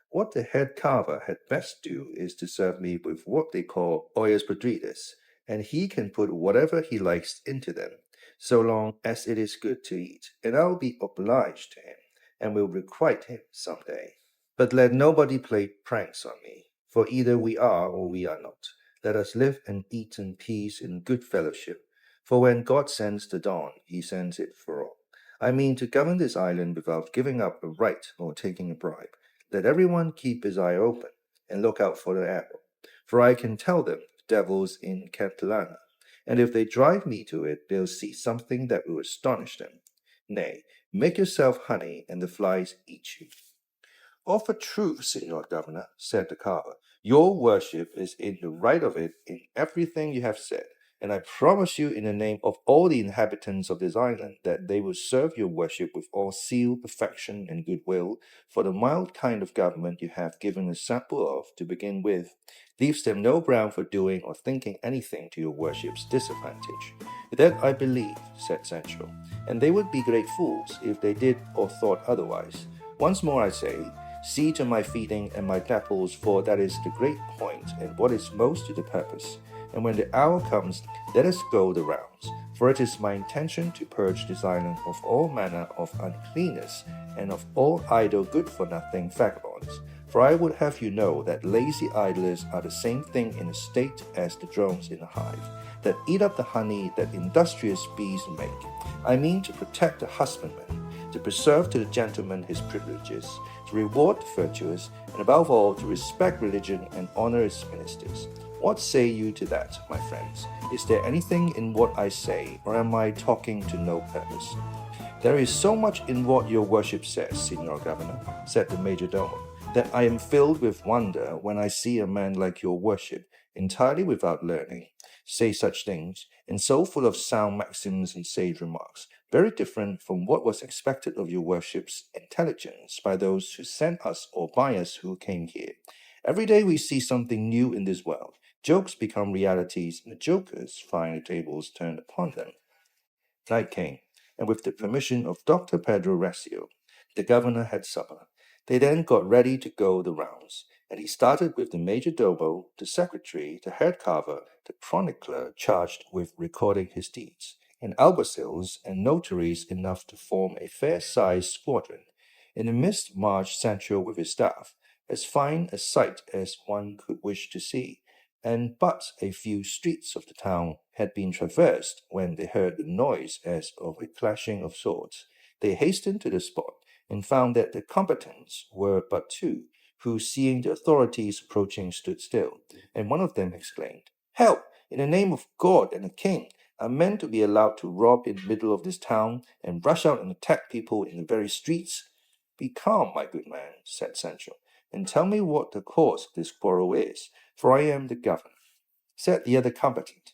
What the head carver had best do is to serve me with what they call ollas podridas, and he can put whatever he likes into them, so long as it is good to eat, and I'll be obliged to him, and will requite him some day. But let nobody play pranks on me, for either we are or we are not. Let us live and eat in peace in good fellowship, for when God sends the dawn, he sends it for all. I mean to govern this island without giving up a right or taking a bribe. Let everyone keep his eye open, and look out for the arrow, for I can tell them devils in Catalana, and if they drive me to it, they'll see something that will astonish them. Nay, make yourself honey, and the flies eat you." "Of a truth, Signor Governor," said the carver, "your worship is in the right of it in everything you have said, and I promise you in the name of all the inhabitants of this island that they will serve your worship with all zeal, perfection, and goodwill, for the mild kind of government you have given a sample of to begin with leaves them no ground for doing or thinking anything to your worship's disadvantage." "That I believe," said Sancho, "and they would be great fools if they did or thought otherwise. Once more I say, see to my feeding and my dapples, for that is the great point and what is most to the purpose. And when the hour comes, let us go the rounds, for it is my intention to purge this island of all manner of uncleanness and of all idle good-for-nothing vagabonds. For I would have you know that lazy idlers are the same thing in a state as the drones in a hive, that eat up the honey that industrious bees make. I mean to protect the husbandman, to preserve to the gentleman his privileges, to reward the virtuous, and above all to respect religion and honor its ministers. What say you to that, my friends? Is there anything in what I say, or am I talking to no purpose?" "There is so much in what your worship says, Signor Governor," said the major domo, "that I am filled with wonder when I see a man like your worship, entirely without learning, say such things, and so full of sound maxims and sage remarks, very different from what was expected of your worship's intelligence by those who sent us or by us who came here. Every day we see something new in this world. Jokes become realities, and the jokers find the tables turned upon them." Night came, and with the permission of Dr. Pedro Recio, the governor had supper. They then got ready to go the rounds, and he started with the major domo, the secretary, the head carver, the chronicler charged with recording his deeds, and alguacils and notaries enough to form a fair-sized squadron. In the midst marched Sancho with his staff, as fine a sight as one could wish to see, and but a few streets of the town had been traversed when they heard the noise as of a clashing of swords. They hastened to the spot, and found that the combatants were but two, who, seeing the authorities approaching, stood still, and one of them exclaimed, "Help! In the name of God and the king! Are men to be allowed to rob in the middle of this town, and rush out and attack people in the very streets?" "Be calm, my good man," said Sancho, "and tell me what the cause of this quarrel is, for I am the governor." Said the other combatant,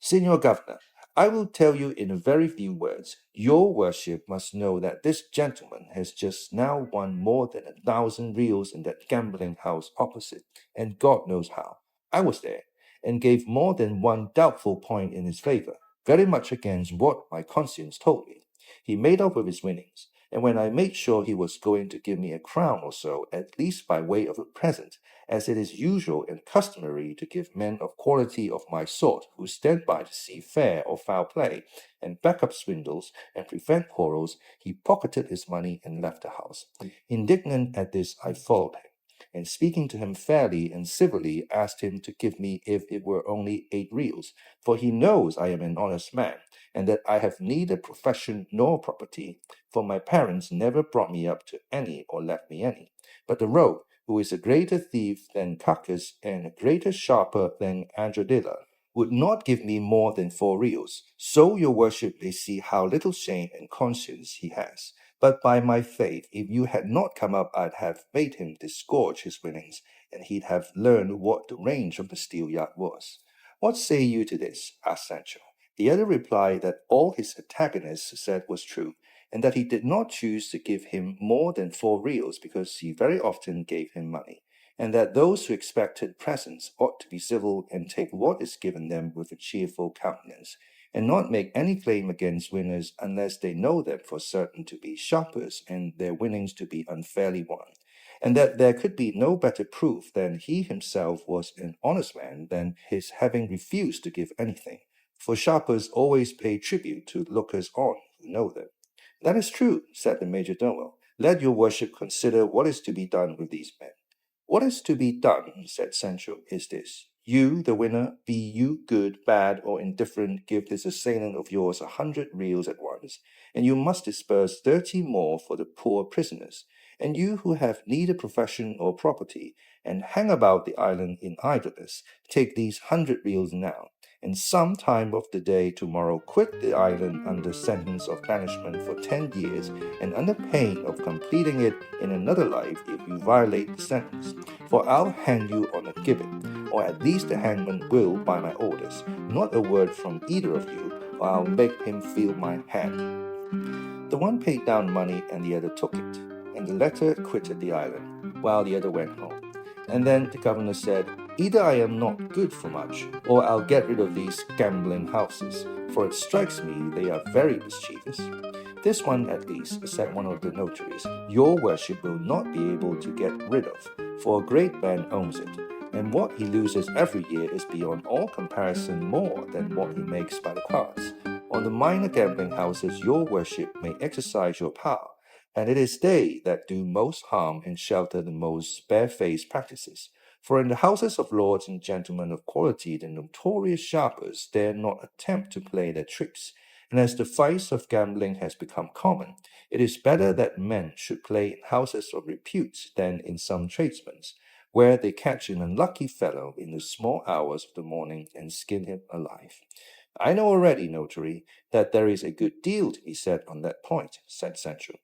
"Signor Governor, I will tell you in a very few words. Your worship must know that this gentleman has just now won more than 1,000 reals in that gambling house opposite, and God knows how. I was there, and gave more than one doubtful point in his favor. very much against what my conscience told me. He made off with his winnings, and when I made sure he was going to give me a crown or so, at least by way of a present, as it is usual and customary to give men of quality of my sort who stand by to see fair or foul play, and back up swindles and prevent quarrels, he pocketed his money and left the house. Indignant at this, I followed him, and speaking to him fairly and civilly, asked him to give me if it were only 8 reals, for he knows I am an honest man, and that I have neither profession nor property, for my parents never brought me up to any or left me any. But the rogue, who is a greater thief than Cacus and a greater sharper than Androdilla, would not give me more than 4 reals. So your worship may see how little shame and conscience he has. But by my faith, if you had not come up, I'd have made him disgorge his winnings, and he'd have learned what the range of the steelyard was. What say you to this? Asked Sancho. The other replied that all his antagonist said was true, and that he did not choose to give him more than 4 reals because he very often gave him money, and that those who expected presents ought to be civil and take what is given them with a cheerful countenance, and not make any claim against winners unless they know them for certain to be sharpers and their winnings to be unfairly won, and that there could be no better proof than he himself was an honest man than his having refused to give anything, for sharpers always pay tribute to lookers-on who know them. That is true, said the major domo. Let your worship consider what is to be done with these men. What is to be done, said Sancho, is this. You, the winner, be you good, bad, or indifferent, give this assailant of yours 100 reals at once, and you must disburse 30 more for the poor prisoners. And you who have neither profession or property, and hang about the island in idleness, take these 100 reals now, and some time of the day tomorrow quit the island under sentence of banishment for 10 years, and under pain of completing it in another life if you violate the sentence. For I'll hang you on a gibbet, or at least the hangman will, by my orders, not a word from either of you, or I'll make him feel my hand. The one paid down money and the other took it, and the latter quitted the island, while the other went home. And then the governor said, either I am not good for much, or I'll get rid of these gambling houses, for it strikes me they are very mischievous. This one at least, said one of the notaries, your worship will not be able to get rid of, for a great man owns it, and what he loses every year is beyond all comparison more than what he makes by the cards. On the minor gambling houses your worship may exercise your power, and it is they that do most harm and shelter the most barefaced practices. For in the houses of lords and gentlemen of quality, the notorious sharpers dare not attempt to play their tricks, and as the vice of gambling has become common, it is better that men should play in houses of repute than in some tradesmen's, where they catch an unlucky fellow in the small hours of the morning and skin him alive. I know already, notary, that there is a good deal to be said on that point, said Sancho.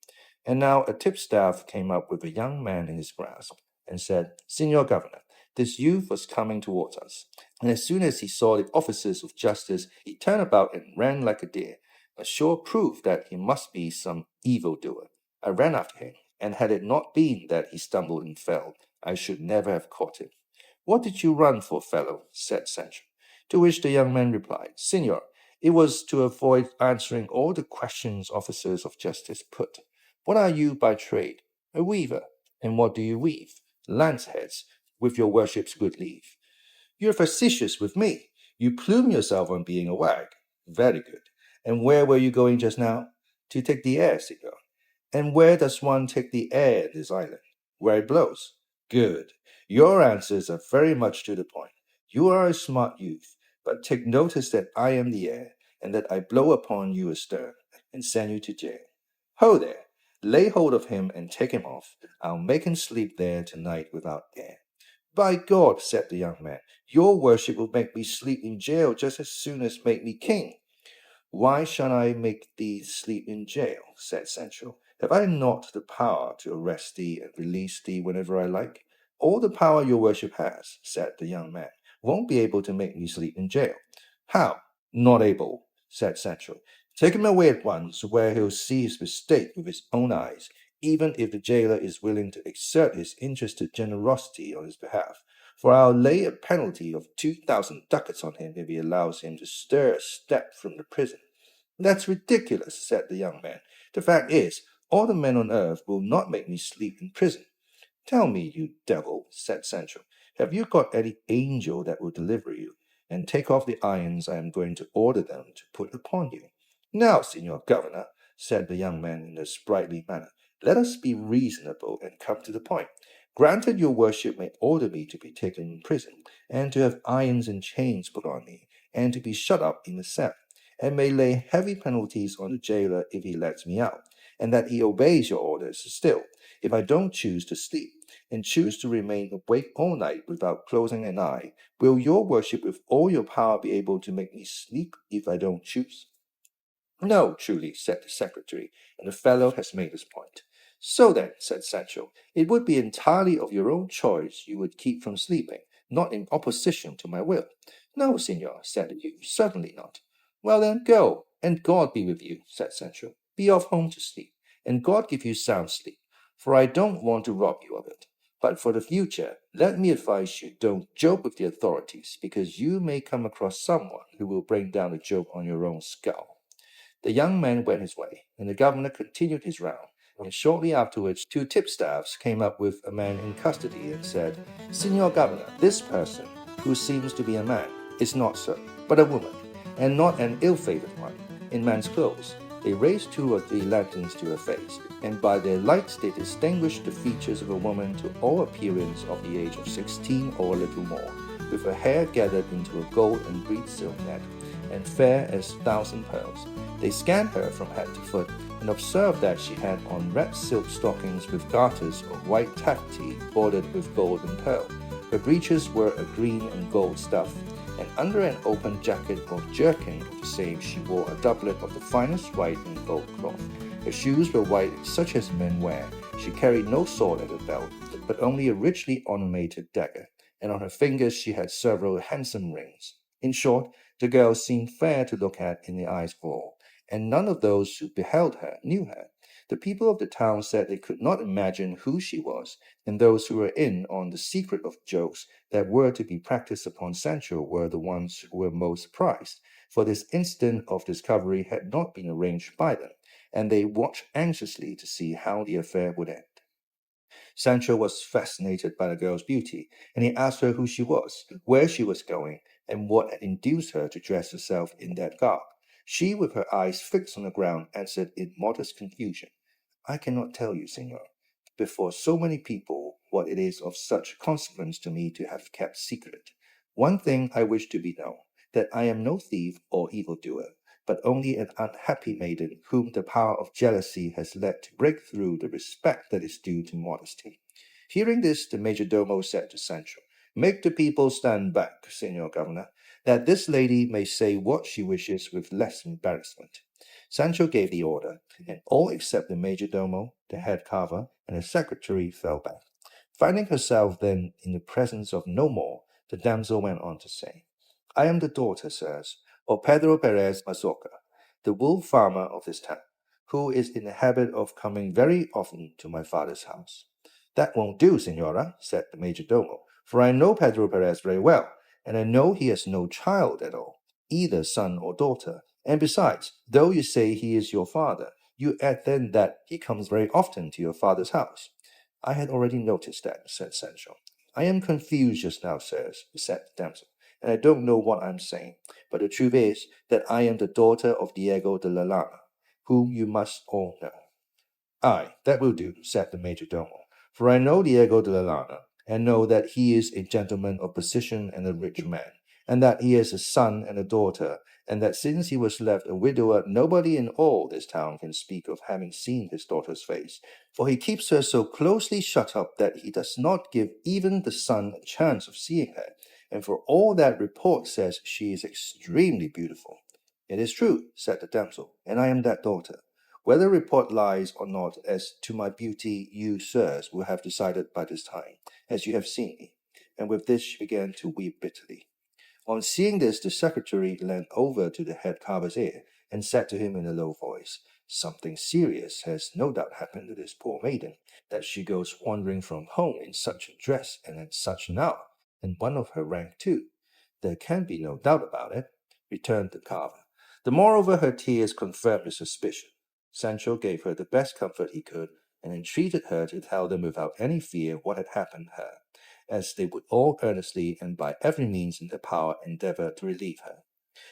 And now a tipstaff came up with a young man in his grasp, and said, Signor Governor, this youth was coming towards us, and as soon as he saw the officers of justice, he turned about and ran like a deer, a sure proof that he must be some evildoer. I ran after him, and had it not been that he stumbled and fell, I should never have caught him. What did you run for, fellow? Said Sancho. To which the young man replied, Signor, it was to avoid answering all the questions officers of justice put. What are you by trade? A weaver. And what do you weave? Lance heads, with your worship's good leave. You're facetious with me. You plume yourself on being a wag. Very good. And where were you going just now? To take the air, Signor. And where does one take the air in this island? Where it blows. Good. Your answers are very much to the point. You are a smart youth, but take notice that I am the air, and that I blow upon you astern, and send you to jail. Ho there! Lay hold of him and take him off. I'll make him sleep there tonight without air. By God, said the young man, your worship will make me sleep in jail just as soon as make me king. Why shall I make thee sleep in jail? Said Sancho. Have I not the power to arrest thee and release thee whenever I like? All the power your worship has, said the young man, won't be able to make me sleep in jail. How? Not able, said Sancho. Take him away at once, where he'll see his mistake with his own eyes, even if the jailer is willing to exert his interested generosity on his behalf. for I'll lay a penalty of 2,000 ducats on him if he allows him to stir a step from the prison. That's ridiculous, said the young man. The fact is, all the men on earth will not make me sleep in prison. Tell me, you devil, said Sancho, have you got any angel that will deliver you, and take off the irons I am going to order them to put upon you? Now, Señor Governor, said the young man in a sprightly manner, let us be reasonable and come to the point. Granted your worship may order me to be taken in prison, and to have irons and chains put on me, and to be shut up in a cell, and may lay heavy penalties on the jailer if he lets me out, and that he obeys your orders still, if I don't choose to sleep, and choose to remain awake all night without closing an eye, will your worship with all your power be able to make me sleep if I don't choose? No, truly, said the secretary, and the fellow has made his point. So then, said Sancho, it would be entirely of your own choice you would keep from sleeping, not in opposition to my will. No, Señor, said the youth, certainly not. Well then, go, and God be with you, said Sancho. Be off home to sleep, and God give you sound sleep, for I don't want to rob you of it. But for the future, let me advise you don't joke with the authorities, because you may come across someone who will bring down the joke on your own skull. The young man went his way, and the governor continued his round, and shortly afterwards 2 tipstaffs came up with a man in custody and said, Señor Governor, this person, who seems to be a man, is not so, but a woman, and not an ill-favored one, in man's clothes. They raised 2 or 3 lanterns to her face, and by their lights they distinguished the features of a woman to all appearance of the age of 16 or a little more, with her hair gathered into a gold and reed silk net, and fair as 1,000 pearls. They scanned her from head to foot, and observed that she had on red silk stockings with garters of white taffety bordered with gold and pearl. Her breeches were a green and gold stuff, and under an open jacket or jerkin of the same she wore a doublet of the finest white and gold cloth. Her shoes were white such as men wear. She carried no sword at her belt, but only a richly ornamented dagger, and on her fingers she had several handsome rings. In short, the girl seemed fair to look at in the eyes of all, and none of those who beheld her knew her. The people of the town said they could not imagine who she was, and those who were in on the secret of jokes that were to be practiced upon Sancho were the ones who were most surprised, for this instant of discovery had not been arranged by them, and they watched anxiously to see how the affair would end. Sancho was fascinated by the girl's beauty, and he asked her who she was, where she was going, and what had induced her to dress herself in that garb. She, with her eyes fixed on the ground, answered in modest confusion, I cannot tell you, Señor, before so many people, what it is of such consequence to me to have kept secret. One thing I wish to be known, that I am no thief or evildoer, but only an unhappy maiden whom the power of jealousy has led to break through the respect that is due to modesty. Hearing this, the majordomo said to Sancho, Make the people stand back, Señor Governor, that this lady may say what she wishes with less embarrassment. Sancho gave the order, and all except the majordomo, the head carver, and the secretary fell back. Finding herself then in the presence of no more, the damsel went on to say, I am the daughter, sirs, of Pedro Perez Mazorca, the wool farmer of this town, who is in the habit of coming very often to my father's house. That won't do, Señora, said the majordomo, for I know Pedro Perez very well, and I know he has no child at all, either son or daughter. And besides, though you say he is your father, you add then that he comes very often to your father's house. I had already noticed that, said Sancho. I am confused just now, sirs, said the damsel, and I don't know what I am saying, but the truth is that I am the daughter of Diego de la Llana, whom you must all know. Aye, that will do, said the majordomo, for I know Diego de la Llana, and know that he is a gentleman of position and a rich man, and that he has a son and a daughter, and that since he was left a widower, nobody in all this town can speak of having seen his daughter's face, for he keeps her so closely shut up that he does not give even the son a chance of seeing her, and for all that report says she is extremely beautiful. It is true, said the damsel, and I am that daughter. Whether report lies or not as to my beauty, you, sirs, will have decided by this time, as you have seen me. And with this she began to weep bitterly. On seeing this, the secretary leaned over to the head carver's ear, and said to him in a low voice, Something serious has no doubt happened to this poor maiden, that she goes wandering from home in such a dress and at such an hour. and one of her rank too. There can be no doubt about it, returned the carver. Moreover, her tears confirmed his suspicion. Sancho gave her the best comfort he could, and entreated her to tell them without any fear what had happened to her, as they would all earnestly and by every means in their power endeavour to relieve her.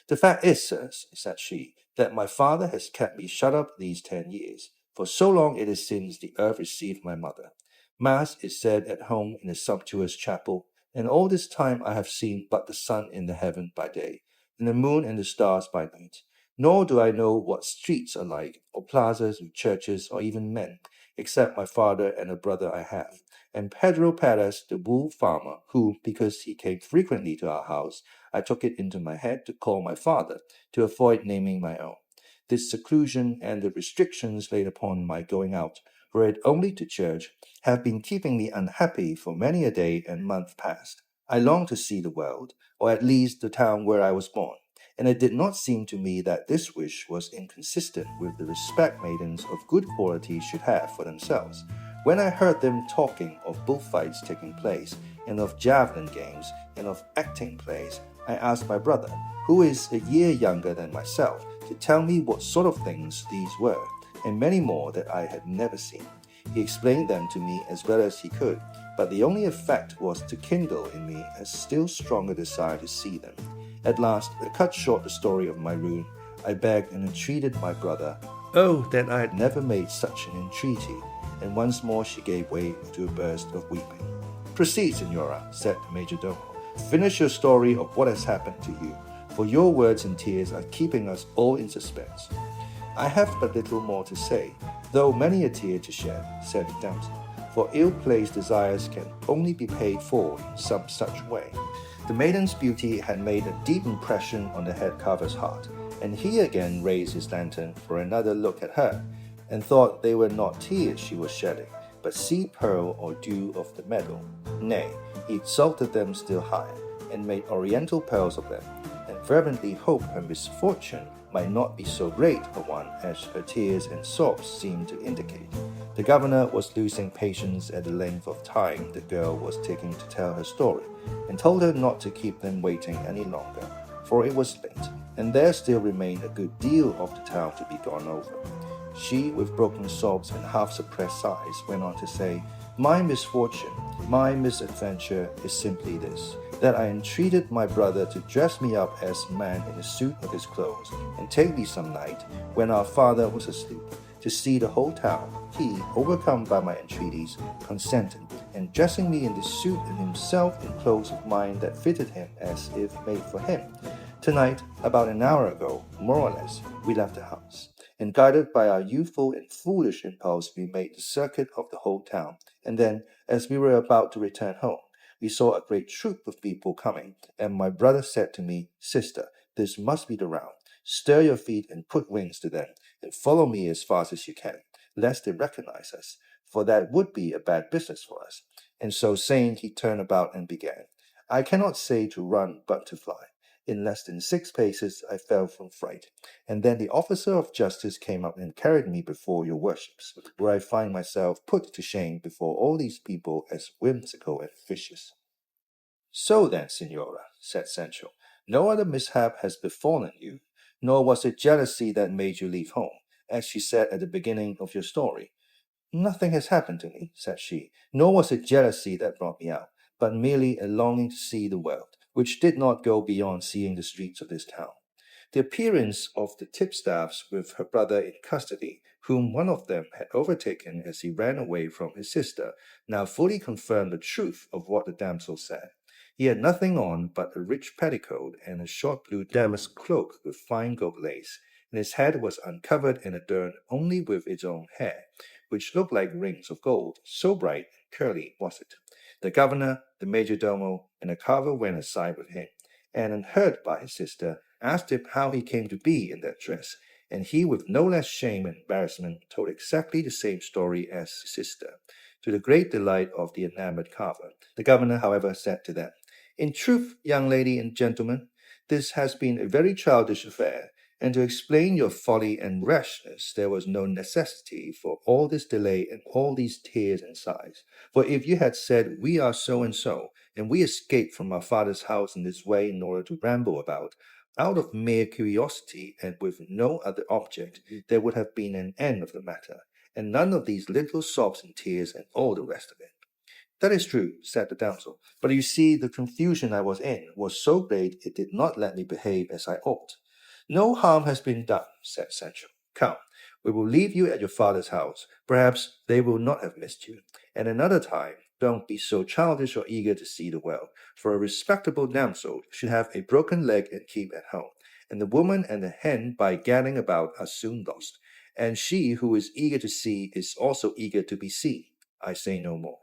The fact is, sirs, said she, that my father has kept me shut up these 10 years, for so long it is since the earth received my mother. Mass is said at home in a sumptuous chapel, and all this time I have seen but the sun in the heaven by day, and the moon and the stars by night. Nor do I know what streets are like, or plazas, or churches, or even men, except my father and a brother I have, and Pedro Perez, the wool farmer, who, because he came frequently to our house, I took it into my head to call my father, to avoid naming my own. This seclusion and the restrictions laid upon my going out, were it only to church, have been keeping me unhappy for many a day and month past. I long to see the world, or at least the town where I was born, and it did not seem to me that this wish was inconsistent with the respect maidens of good quality should have for themselves. When I heard them talking of bullfights taking place, and of javelin games, and of acting plays, I asked my brother, who is a year younger than myself, to tell me what sort of things these were, and many more that I had never seen. He explained them to me as well as he could, but the only effect was to kindle in me a still stronger desire to see them. At last, to cut short the story of my ruin, I begged and entreated my brother. Oh, that I had never made such an entreaty, and once more she gave way to a burst of weeping. Proceed, Signora, said the majordomo. Finish your story of what has happened to you, for your words and tears are keeping us all in suspense. I have but little more to say, though many a tear to shed, said the damsel, for ill-placed desires can only be paid for in some such way. The maiden's beauty had made a deep impression on the head carver's heart, and he again raised his lantern for another look at her, and thought they were not tears she was shedding, but seed pearl or dew of the meadow. Nay, he exalted them still higher, and made oriental pearls of them, and fervently hoped her misfortune might not be so great a one as her tears and sobs seemed to indicate. The governor was losing patience at the length of time the girl was taking to tell her story, and told her not to keep them waiting any longer, for it was late, and there still remained a good deal of the town to be gone over. She, with broken sobs and half-suppressed sighs, went on to say, My misfortune, my misadventure is simply this, that I entreated my brother to dress me up as a man in a suit of his clothes, and take me some night, when our father was asleep, to see the whole town. He, overcome by my entreaties, consented, and dressing me in the suit and himself in clothes of mine that fitted him as if made for him. Tonight, about an hour ago, more or less, we left the house, and guided by our youthful and foolish impulse, we made the circuit of the whole town, and then, as we were about to return home, we saw a great troop of people coming, and my brother said to me, Sister, this must be the round. Stir your feet and put wings to them, and follow me as fast as you can, lest they recognize us, for that would be a bad business for us. And so saying, he turned about and began. I cannot say to run but to fly. In less than 6 paces I fell from fright, and then the officer of justice came up and carried me before your worships, where I find myself put to shame before all these people as whimsical and vicious. So then, Signora, said Sancho, no other mishap has befallen you, nor was it jealousy that made you leave home, as she said at the beginning of your story. Nothing has happened to me, said she, nor was it jealousy that brought me out, but merely a longing to see the world, which did not go beyond seeing the streets of this town. The appearance of the tipstaffs with her brother in custody, whom one of them had overtaken as he ran away from his sister, now fully confirmed the truth of what the damsel said. He had nothing on but a rich petticoat and a short blue damask cloak with fine gold lace, and his head was uncovered and adorned only with its own hair, which looked like rings of gold, so bright and curly was it. The governor, the majordomo, and the carver went aside with him, and, unheard by his sister, asked him how he came to be in that dress, and he, with no less shame and embarrassment, told exactly the same story as his sister, to the great delight of the enamored carver. The governor, however, said to them, In truth, young lady and gentlemen, this has been a very childish affair, and to explain your folly and rashness, there was no necessity for all this delay and all these tears and sighs. For if you had said, We are so and so, and we escaped from our father's house in this way in order to ramble about, out of mere curiosity and with no other object, there would have been an end of the matter, and none of these little sobs and tears and all the rest of it. That is true, said the damsel, but you see the confusion I was in was so great it did not let me behave as I ought. No harm has been done, said Sancho. Come, we will leave you at your father's house. Perhaps they will not have missed you. And another time, don't be so childish or eager to see the world, for a respectable damsel should have a broken leg and keep at home, and the woman and the hen by gadding about are soon lost, and she who is eager to see is also eager to be seen. I say no more.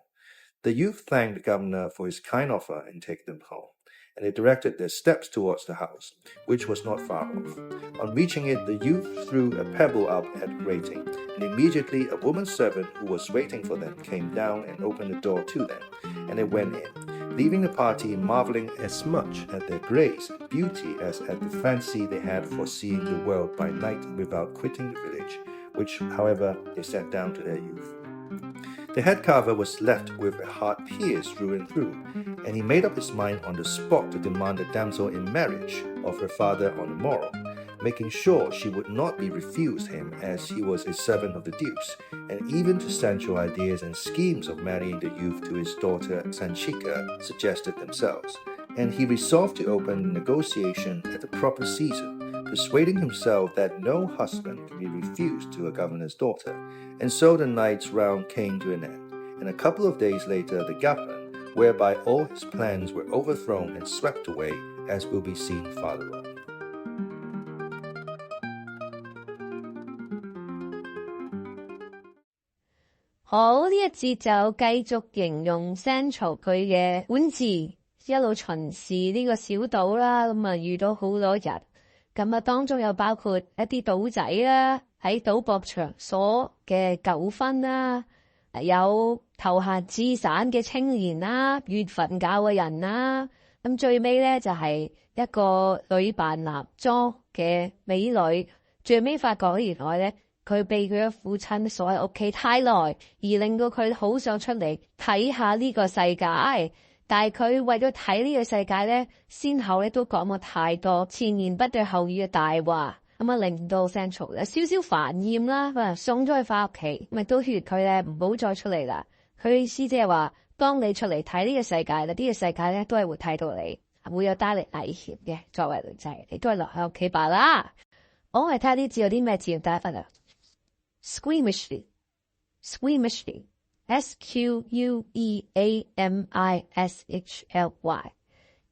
The youth thanked the governor for his kind offer and take them home, and they directed their steps towards the house, which was not far off. On reaching it, the youth threw a pebble up at the grating, and immediately a woman servant who was waiting for them came down and opened the door to them, and they went in, leaving the party marveling as much at their grace and beauty as at the fancy they had for seeing the world by night without quitting the village, which, however, they set down to their youth. The head carver was left with a heart pierced through and through, and he made up his mind on the spot to demand the damsel in marriage of her father on the morrow, making sure she would not be refused him as he was a servant of the Duke's, and even to Sancho ideas and schemes of marrying the youth to his daughter Sanchica suggested themselves, and he resolved to open negotiation at the proper season, persuading himself that no husband can be refused to a governor's daughter, and so the night's round came to an end, and a couple of days later the government, whereby all his plans were overthrown and swept away, as will be seen farther on. 好，呢一節就繼續形容 Sancho 佢嘅管治，一路巡視呢個小島啦，咁遇到好多人，咁當中又包括一啲賭仔啦，喺賭博場所嘅糾紛啦，有投閒置散嘅青年啦，越瞓覺嘅人啦，咁最尾咧就係一個女扮男裝嘅美女，最尾發覺原來咧佢被佢嘅父親鎖喺屋企太耐，而令到佢好想出嚟睇下呢個世界。但係佢為咗睇呢個世界咧，先後咧都講咗太多前言不對後語嘅大話，咁令到 Sancho 有少少煩厭啦，送咗佢翻屋企，咪都勸佢咧唔好再出嚟啦。佢意思即係話，當你出嚟睇呢個世界啦，呢個世界咧都係會睇到你，會有帶嚟危險嘅。作為女仔，你都係留喺屋企罷啦。我係睇下啲字有啲咩字用大家分享。Squeamishly, squeamishly, S-Q-U-E-A-M-I-S-H-L-Y，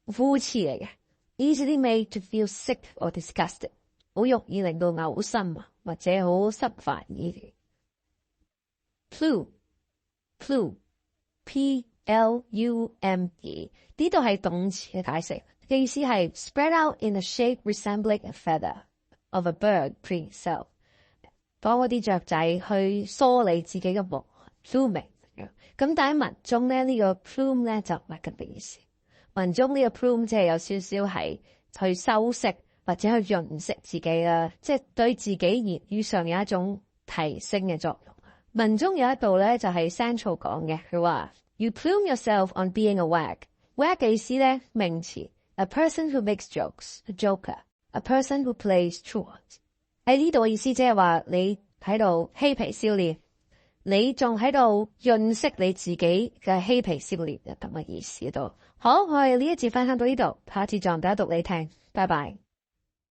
膚淺嚟嘅 ，easily made to feel sick or disgusted， 好容易令到嘔心啊，或者好心煩意嘅。Plume, plume, P-L-U-M-E， 呢度係動詞嘅解釋，嘅意思係 spread out in a shape resembling a feather of a bird pre itself。幫嗰啲雀仔去梳理自己嘅毛 ，pluming 咁但喺文中咧呢個 plume 咧就唔係咁嘅意思。文中呢個 plume 即係有少少係去修飾或者去潤飾自己啦，即係對自己言語上有一種提升嘅作用。文中有一度咧就係 Sancho 講嘅，佢話 You plume yourself on being a wag。wag 嘅意思咧名詞 ，a person who makes jokes，a joker，a person who plays truant。喺呢度嘅意思即係話你喺度嬉皮笑臉，你仲喺度潤飾你自己嘅嬉皮笑臉咁嘅意思度。好，我哋呢一節分享到呢度，下次再同大家讀你聽，拜拜。